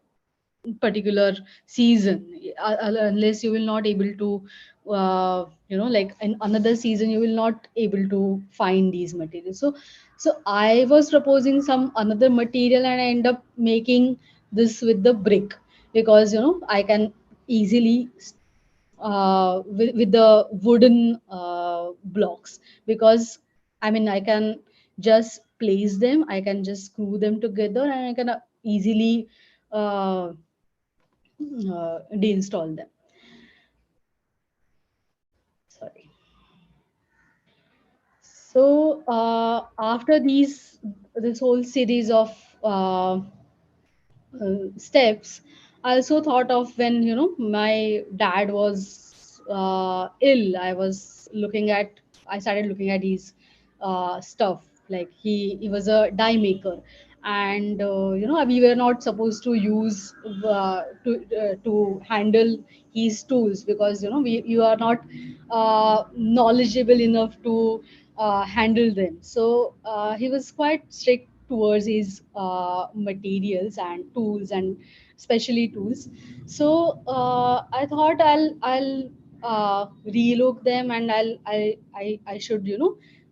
particular season, unless you will not able to like in another season you will not able to find these materials. So I was proposing some another material, and I end up making this with the brick, because I can easily with the wooden blocks, because I mean I can just place them, I can just screw them together, and I can easily uh, deinstall them. Sorry. So after this whole series of uh, steps, I also thought of when my dad was ill. I started looking at his stuff. Like he was a die maker, and we were not supposed to use to handle his tools, because you are not knowledgeable enough to handle them. So he was quite strict towards his materials and tools, and especially tools. So I thought I'll relook them, and I should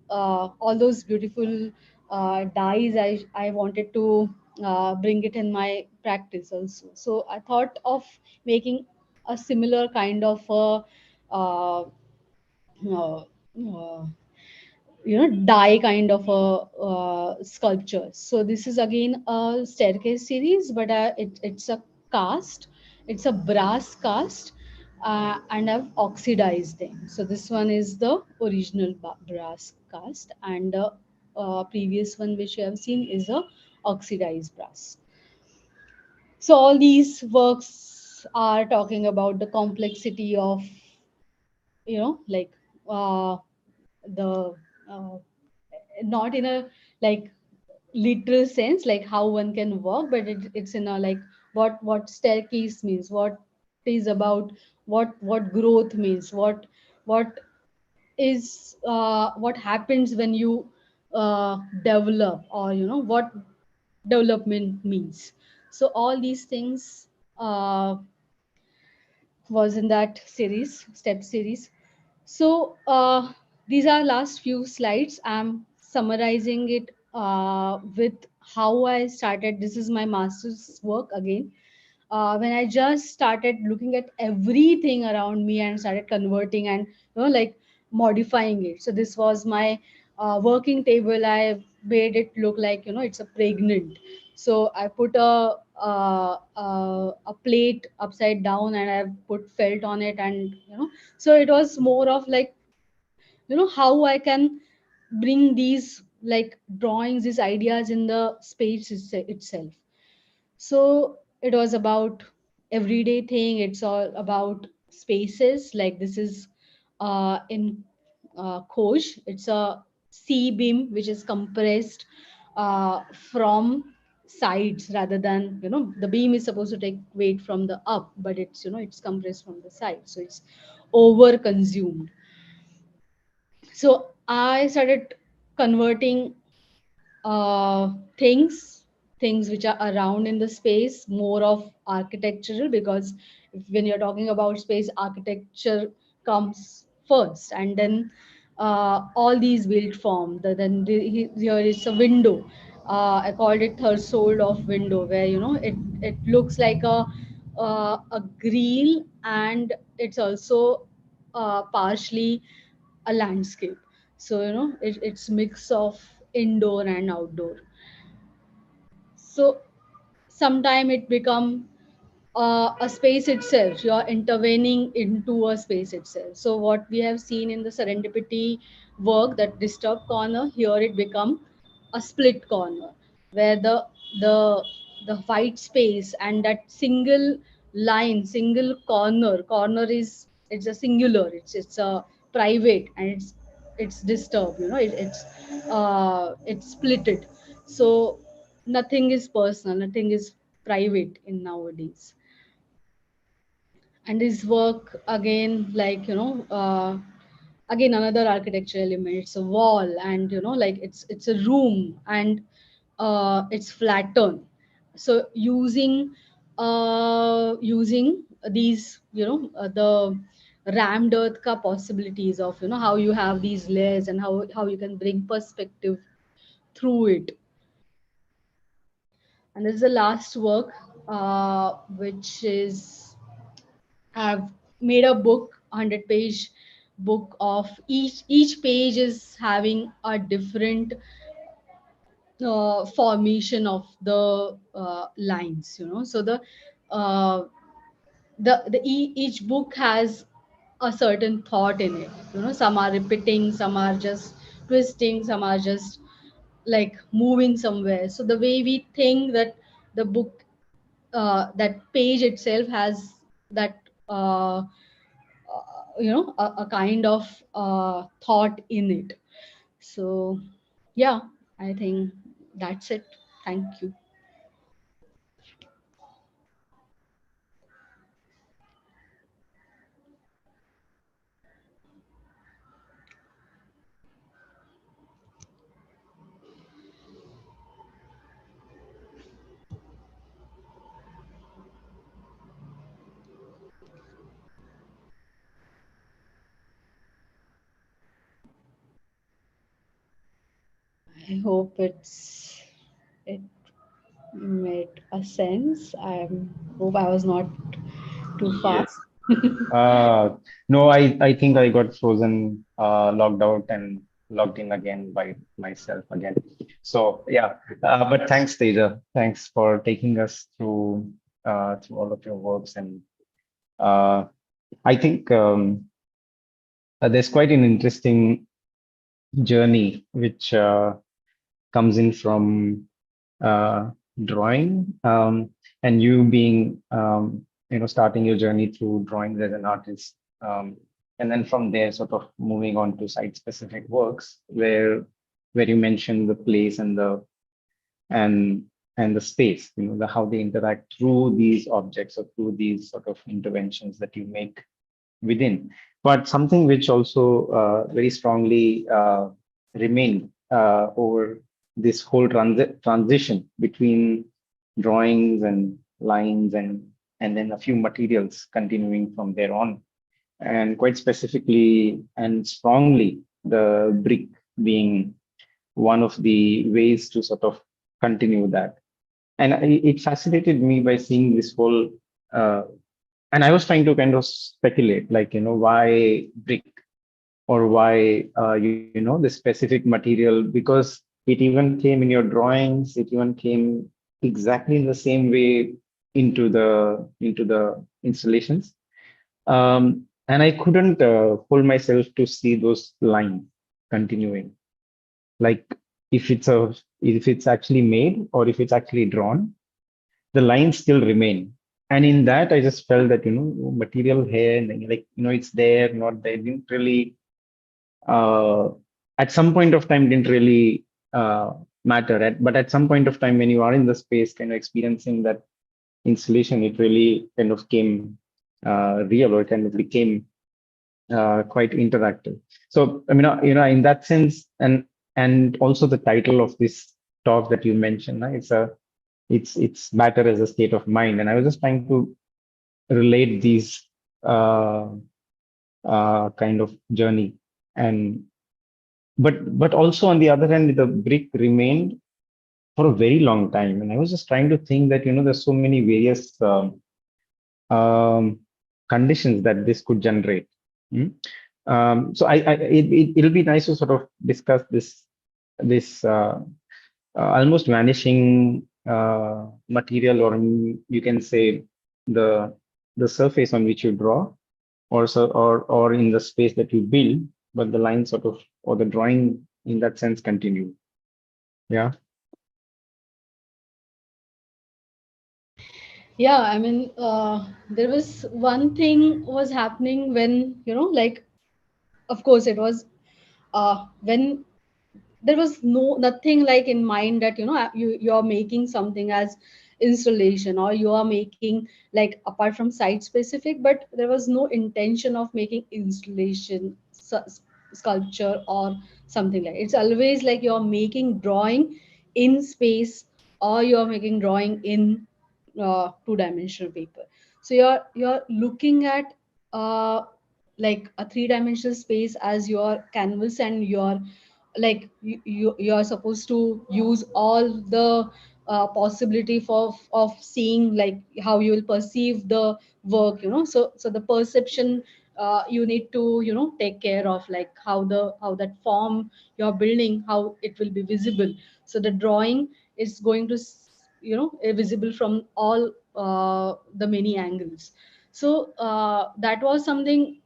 all those beautiful dyes, I wanted to bring it in my practice also. So I thought of making a similar kind of a uh, uh, die kind of a sculpture. So this is again a staircase series, but it's a cast, it's a brass cast, and I've oxidized them. So this one is the original brass cast, and the previous one which you have seen is a oxidized brass. So all these works are talking about the complexity of like uh, the uh, not in a like literal sense, like how one can walk, but it's in a like what staircase means, what is about, what growth means, what is what happens when you develop, or what development means. So all these things was in that series, step series. So these are last few slides. I'm summarizing it with how I started. This is my master's work again. When I just started looking at everything around me and started converting and like modifying it. So this was my working table. I made it look like it's a pregnant. So I put a plate upside down, and I put felt on it, and so it was more of like how I can bring these like drawings, these ideas in the space itself. So it was about everyday thing, it's all about spaces. Like this is in Khosh, it's a C beam which is compressed from sides, rather than the beam is supposed to take weight from the up, but it's it's compressed from the side, so it's over consumed. So I started converting things, which are around in the space, more of architectural, because when you're talking about space, architecture comes first, and then all these built form here is a window. I called it threshold of window, where it looks like a grill, and it's also partially a landscape. So it's mix of indoor and outdoor. So sometime it become a space itself, you are intervening into a space itself. So what we have seen in the serendipity work, that disturbed corner, here it become a split corner, where the the white space and that single line, single corner is, it's a singular, it's a private, and it's disturbed, it's splitted. So nothing is personal, nothing is private in nowadays. And this work again, like, again another architectural element. It's a wall, and like it's a room, and it's flattened. So using these, the rammed earth ka possibilities of, how you have these layers, and how you can bring perspective through it. And this is the last work, which is, I've made a book, 100-page book of each page is having a different formation of the lines. So uh, each book has a certain thought in it. Some are repeating, some are just twisting, some are just like moving somewhere. So the way we think that the book, that page itself has that, a kind of thought in it. So yeah, I think that's it. Thank you. I hope it made a sense. I hope I was not too fast. Yes. No, I think I got frozen, logged out and logged in again by myself again. So yeah, but thanks, Teja. Thanks for taking us through all of your works, and uh, I think there's quite an interesting journey which comes in from uh, drawing, and you being starting your journey through drawing as an artist, and then from there sort of moving on to site specific works where you mentioned the place and and the space, the how they interact through these objects or through these sort of interventions that you make within. But something which also very strongly remained over this whole transition between drawings and lines and then a few materials continuing from there on, and quite specifically and strongly the brick being one of the ways to sort of continue that. And it fascinated me by seeing this whole uh, and I was trying to kind of speculate, like, why brick, or why, the specific material, because it even came in your drawings, it even came exactly in the same way into the installations. And I couldn't hold myself to see those lines continuing, like if it's actually made or if it's actually drawn, the lines still remain. And in that, I just felt that, material here, and then, like, it's there, not there, didn't really, uh, at some point of time, didn't really matter. But at some point of time, when you are in the space, kind of experiencing that installation, it really kind of came real, or kind of became quite interactive. So, I mean, in that sense, and also the title of this talk that you mentioned, it's matter as a state of mind, and I was just trying to relate these uh, kind of journey. And but also on the other hand, the brick remained for a very long time, and I was just trying to think that, there's so many various um, conditions that this could generate. Mm. So it'll be nice to sort of discuss this almost vanishing material, or you can say the the surface on which you draw, or in the space that you build, but the line sort of, or the drawing in that sense continue. Yeah. Yeah, I mean, there was one thing was happening when, like, of course it was, when there was nothing like in mind that, you're making something as installation, or you are making like apart from site specific, but there was no intention of making installation, sculpture or something like. It's always like you're making drawing in space, or you're making drawing in two-dimensional paper. So you're looking at uh, like a three-dimensional space as your canvas, and you're like you're supposed to use all the possibility for of seeing like how you will perceive the work, so the perception, you need to take care of like how that form you're building, how it will be visible. So the drawing is going to visible from all the many angles. So that was something,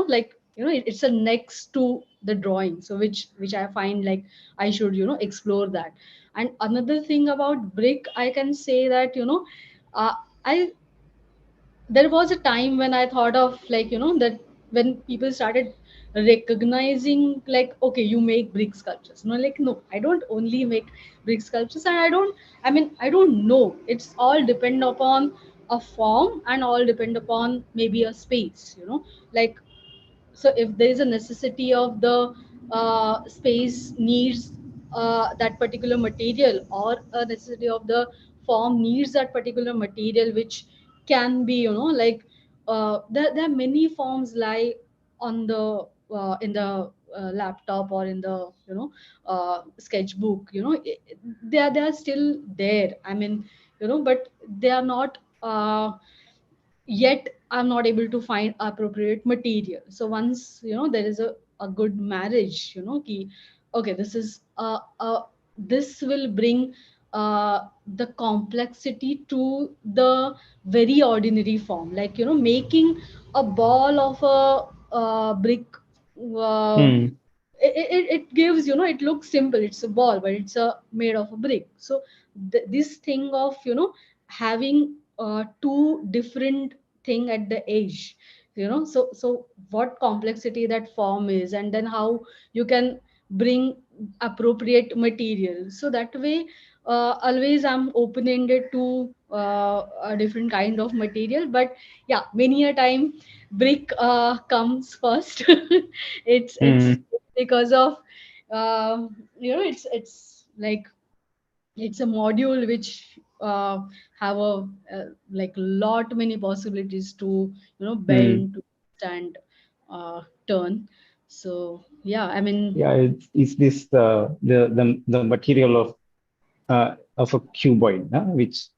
like it's a next to the drawing, so which I find like I should explore that. And another thing about brick, I can say that uh, I there was a time when I thought of like that when people started recognizing like, okay, you make brick sculptures, like, no, I don't only make brick sculptures, and I don't know, it's all depend upon a form, and all depend upon maybe a space, like, so if there is a necessity of the space needs that particular material, or a necessity of the form needs that particular material, which can be like there are many forms lie on the in the laptop, or in the sketchbook, they are still there, but they are not yet I'm not able to find appropriate material. So once there is a good marriage, ki, okay, this is this will bring the complexity to the very ordinary form, like making a ball of a brick, uh, Hmm. it gives, it looks simple, it's a ball, but it's a made of a brick. So this thing of having two different thing at the edge, so what complexity that form is, and then how you can bring appropriate material. So that way, always I'm open ended to a different kind of material. But yeah, many a time brick comes first. It's Hmm. because of it's like it's a module which have like lot many possibilities to Hmm. bend, to stand, turn. So yeah, Yeah, it's this the material of a cuboid, which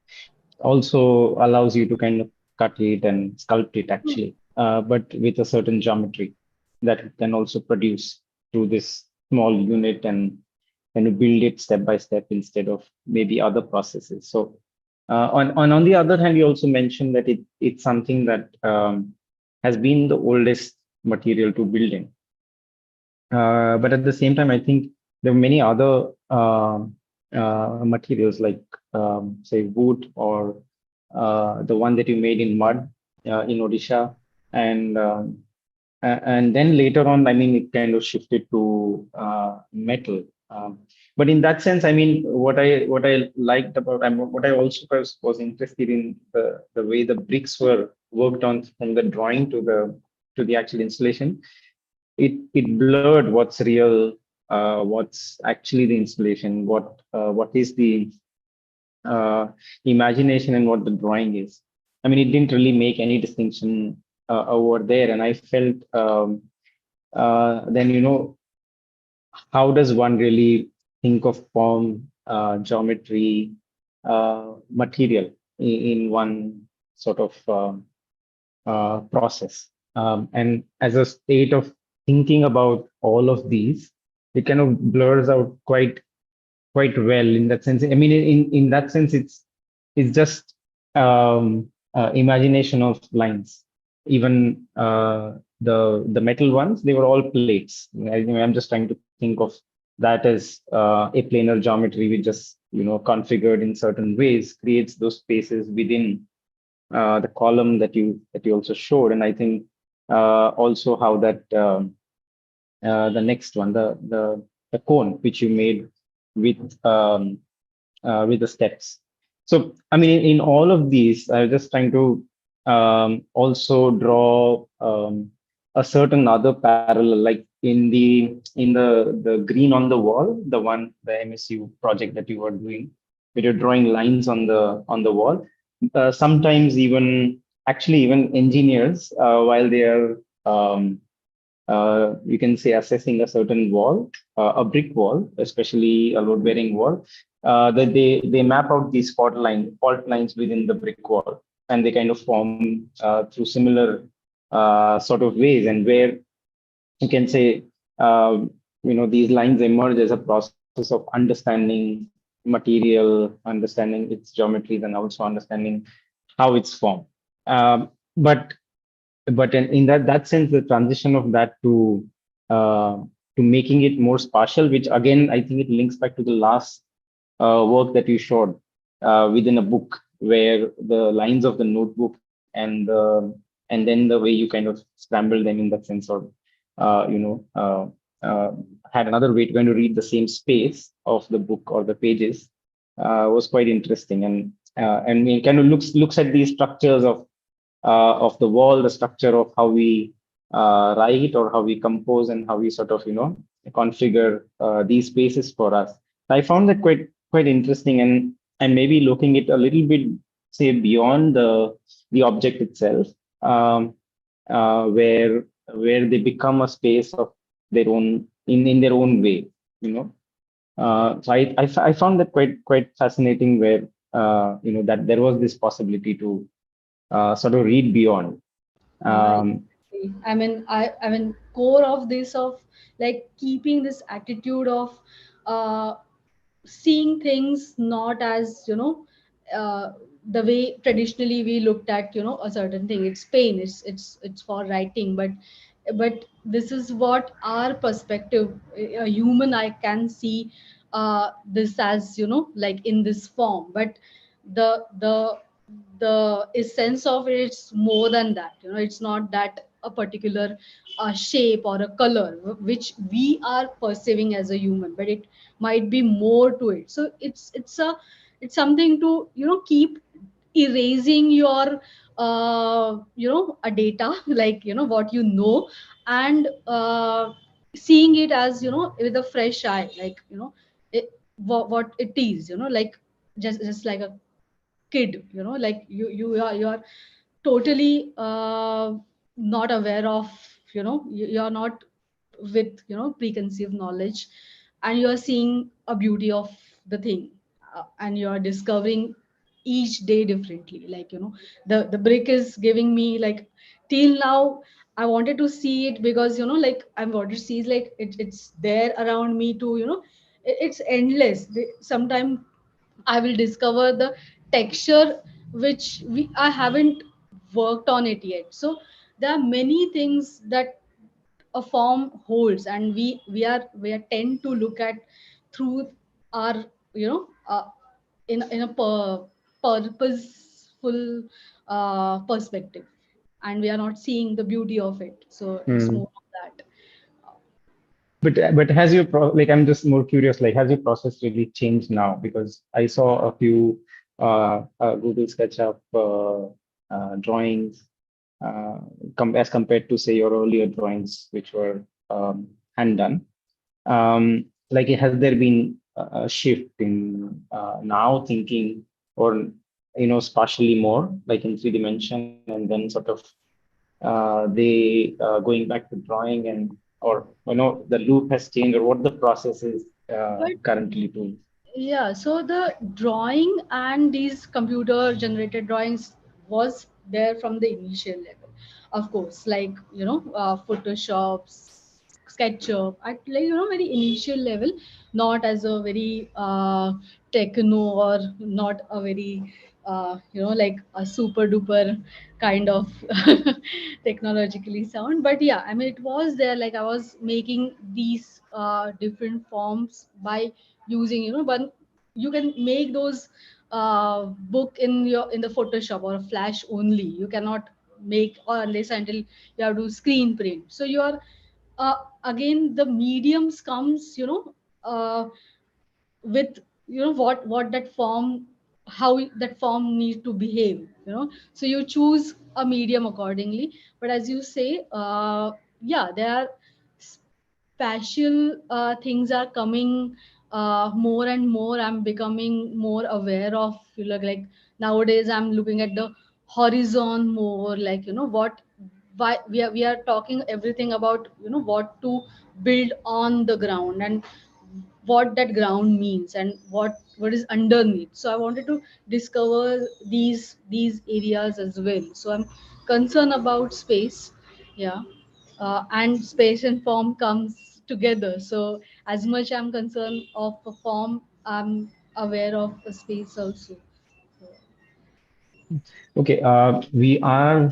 also allows you to kind of cut it and sculpt it actually, but with a certain geometry that it can also produce through this small unit, and you build it step by step instead of maybe other processes. So on the other hand, you also mentioned that it's something that has been the oldest material to build in. But at the same time, I think there are many other materials like, say, wood, or the one that you made in mud in Odisha, and and then later on, I mean, it kind of shifted to metal. But in that sense, I mean, what I liked about, what I also was interested in, the way the bricks were worked on from the drawing to the actual installation. It blurred what's real, what's actually the installation, what is the uh, imagination, and what the drawing is. I mean, it didn't really make any distinction over there, and I felt then how does one really think of form, geometry, material in one sort of process. And as a state of thinking about all of these, it kind of blurs out quite well in that sense. I mean, in that sense, it's just imagination of lines. Even the metal ones, they were all plates. I'm just trying to think of that as a planar geometry, which just configured in certain ways creates those spaces within the column that you also showed. And I think also how that the next one, the cone which you made with the steps. So, I mean, in all of these, I was just trying to also draw a certain other parallel, like in the green on the wall, the MSU project that you were doing, where you're drawing lines on the wall. Sometimes even actually even engineers, while they are you can say assessing a certain wall, a brick wall, especially a load-bearing wall, that they map out these fault lines within the brick wall, and they kind of form through similar sort of ways, and where you can say these lines emerge as a process of understanding material, understanding its geometries, and also understanding how it's formed. But in that sense, the transition of that uh, to making it more spatial, which again I think it links back to the last work that you showed within a book, where the lines of the notebook and then the way you kind of scramble them in that sense, or uh, you know uh, uh, had another way to kind of read the same space of the book or the pages was quite interesting, and it kind of looks at these structures of the wall, the structure of how we write or how we compose and how we sort of configure these spaces for us. I found that quite interesting, and maybe looking it a little bit, say, beyond the object itself, um, where they become a space of their own in their own way, you know. I found that quite fascinating, where that there was this possibility to sort of read beyond. Yeah, Um, exactly. I mean, core of this, of like keeping this attitude of uh, seeing things not as, uh, the way traditionally we looked at, a certain thing. It's pain. It's for writing, but this is what our perspective, a human eye can see this as, like in this form. But the essence of it, it's more than that. It's not that a particular shape or a color which we are perceiving as a human, but it might be more to it. So it's something to, keep erasing your a data like, what and seeing it as, with a fresh eye, like, what it is, like just like a kid, like you are totally not aware of, you're not with, preconceived knowledge, and you're seeing a beauty of the thing, and you're discovering each day differently. Like, the brick is giving me, like, till now I wanted to see it, because, like, I wanted to see, like, it's there around me to, it's endless. Sometimes I will discover the texture which I haven't worked on it yet. So there are many things that a form holds, and we are tend to look at through our, in a purposeful perspective, and we are not seeing the beauty of it. So it's mm. more of that. But has your like, I'm just more curious, like, has your process really changed now? Because I saw a few Google SketchUp drawings as compared to, say, your earlier drawings, which were hand done. Like, has there been a shift in now thinking, or spatially more, like in three dimension, and then sort of they going back to drawing, and or the loop has changed, or what the process is But currently to. yeah, so the drawing and these computer generated drawings was there from the initial level, of course, like, Photoshop, SketchUp at, like, very initial level, not as a very techno, or not a very like a super duper kind of technologically sound. But yeah, I mean, it was there. Like, I was making these different forms by using, but you can make those book in the Photoshop or a Flash only. You cannot make, or unless until you have to screen print. So you are again, the mediums comes, with, what that form how that form need to behave, so you choose a medium accordingly. But as you say, yeah, there are spatial things are coming more and more. I'm becoming more aware of, like nowadays I'm looking at the horizon more, like what, why we are talking everything about, what to build on the ground, and what that ground means, and what is underneath. So I wanted to discover these areas as well. So I'm concerned about space. Yeah. And space and form comes together. So as much I'm concerned of a form, I'm aware of a space also. So, Okay, we are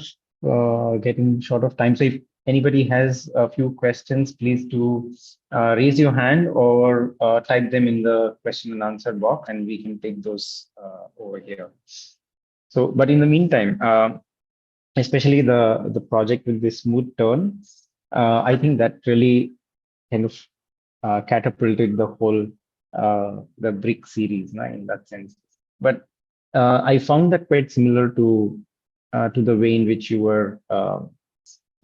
getting short of time. So if anybody has a few questions, please do raise your hand or type them in the question and answer box, and we can take those over here. So, but in the meantime, especially the project with this smooth turn, I think that really kind of catapulted the whole the brick series, no, in that sense. But I found that quite similar to the way in which you were uh,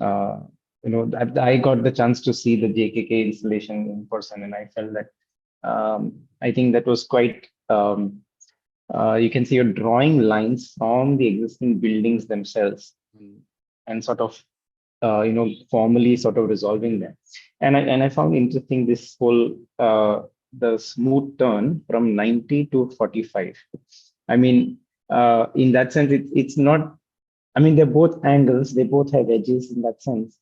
I got the chance to see the JKK installation in person, and I felt that I think that was quite you can see you're drawing lines from the existing buildings themselves, and sort of formally sort of resolving them. And I found interesting this whole the smooth turn from 90 to 45. I mean, in that sense, it's not. I mean, they're both angles. They both have edges in that sense,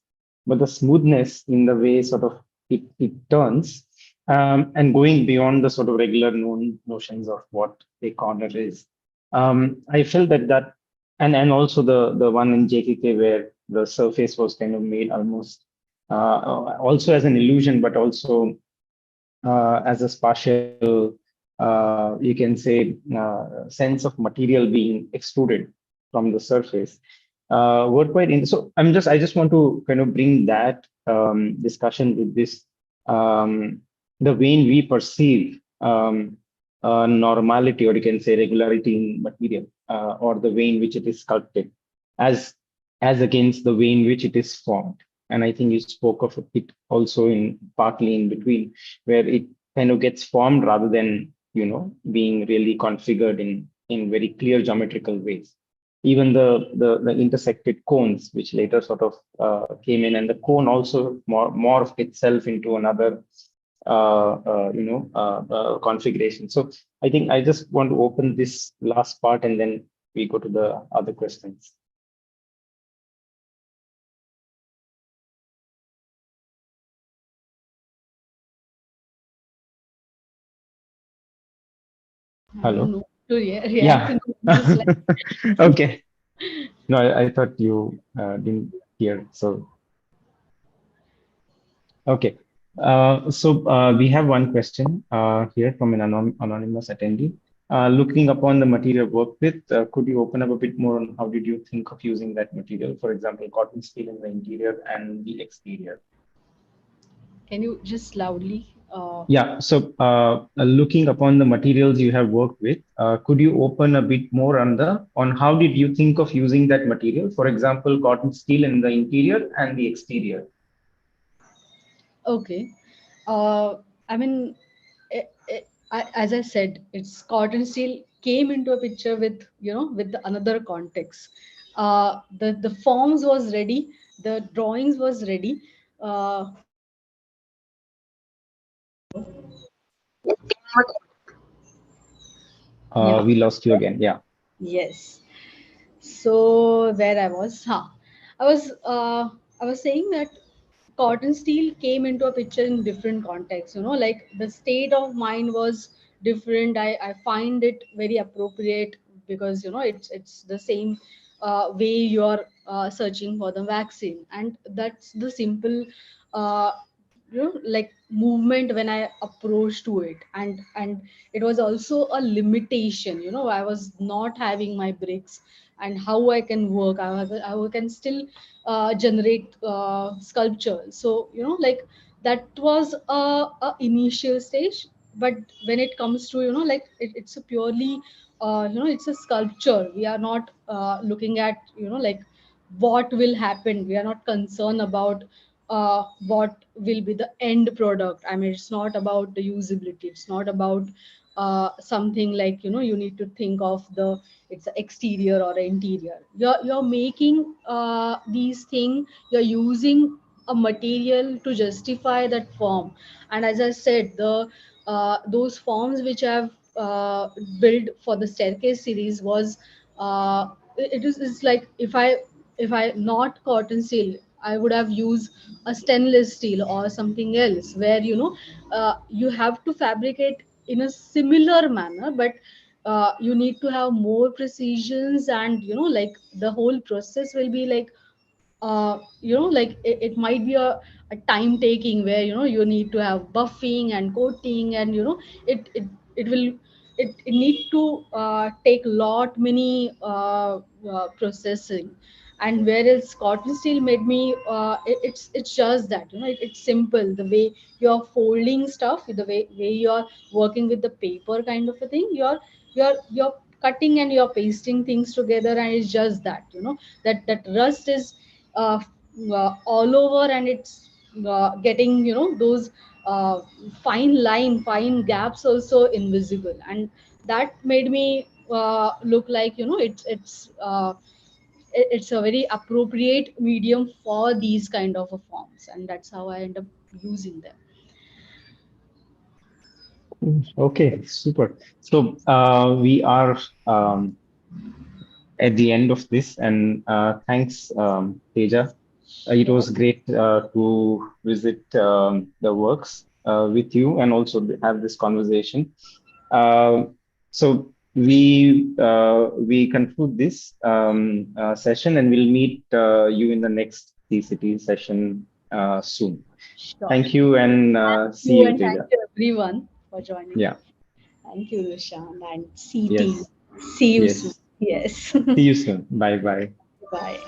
but the smoothness in the way sort of it turns, and going beyond the sort of regular known notions of what a corner is. I felt that and also the one in JKK where the surface was kind of made almost also as an illusion, but also as a spatial, you can say, sense of material being extruded from the surface. Were quite in. So I just want to kind of bring that discussion with this, the way in we perceive normality, or you can say regularity in material, or the way in which it is sculpted, as as against the way in which it is formed. And I think you spoke of it also in partly in between, where it kind of gets formed rather than being really configured in very clear geometrical ways. Even the intersected cones, which later sort of came in, and the cone also morphed itself into another configuration. So I think I just want to open this last part, and then we go to the other questions. I don't Hello. know to react Yeah. in this, like. Okay. No, I thought you didn't hear. So, okay. So we have one question here from an anonymous attendee. Looking upon the material worked with, could you open up a bit more on how did you think of using that material? For example, cotton steel in the interior and the exterior. Can you just loudly? Yeah, so looking upon the materials you have worked with, could you open a bit more on the on how did you think of using that material? For example, cotton steel in the interior and the exterior. Okay. I mean, as I said, it's cotton steel came into a picture with, with the another context. The forms was ready, the drawings was ready. Uh, yeah. We lost you again. Yeah. Yes. So where I was, I was I was saying that cotton steel came into a picture in different contexts. Like the state of mind was different. I find it very appropriate because it's the same way you're searching for the vaccine, and that's the simple like movement when I approached to it. And it was also a limitation. I was not having my bricks, and how I can work, I can still generate sculpture. So like that was a initial stage. but when it comes to, like it's a purely, it's a sculpture. We are not looking at, like what will happen. We are not concerned about what will be the end product. I mean, it's not about the usability. It's not about something like, you need to think of the, it's a exterior or a interior. You're making these things. You're using a material to justify that form. And as I said, the those forms which I've built for the staircase series was, it is, it's like, if I not cotton steel, I would have used a stainless steel or something else, where, you have to fabricate in a similar manner, but you need to have more precisions, and, like the whole process will be like, like it might be a time taking, where, you need to have buffing and coating, and, it will, it need to take lot many processing. And whereas cotton steel made me, it's just that, it's simple, the way you're folding stuff, the way you're working with the paper kind of a thing. You're cutting and you're pasting things together, and it's just that, that rust is uh, all over, and it's getting, those uh, fine gaps also invisible. And that made me look like, it's a very appropriate medium for these kind of forms, and that's how I end up using them. Okay, super. So we are um, at the end of this, and thanks, Teja. It was great to visit the works with you and also have this conversation. So we conclude this session, and we'll meet you in the next CCT session soon. Sure. Thank you, and Thank see you, you, and thank Teja. you everyone for joining. Yeah. Thank you, Rushan, and CT. Yes. See you soon. Yes. Yes. See you soon. Bye bye. Bye.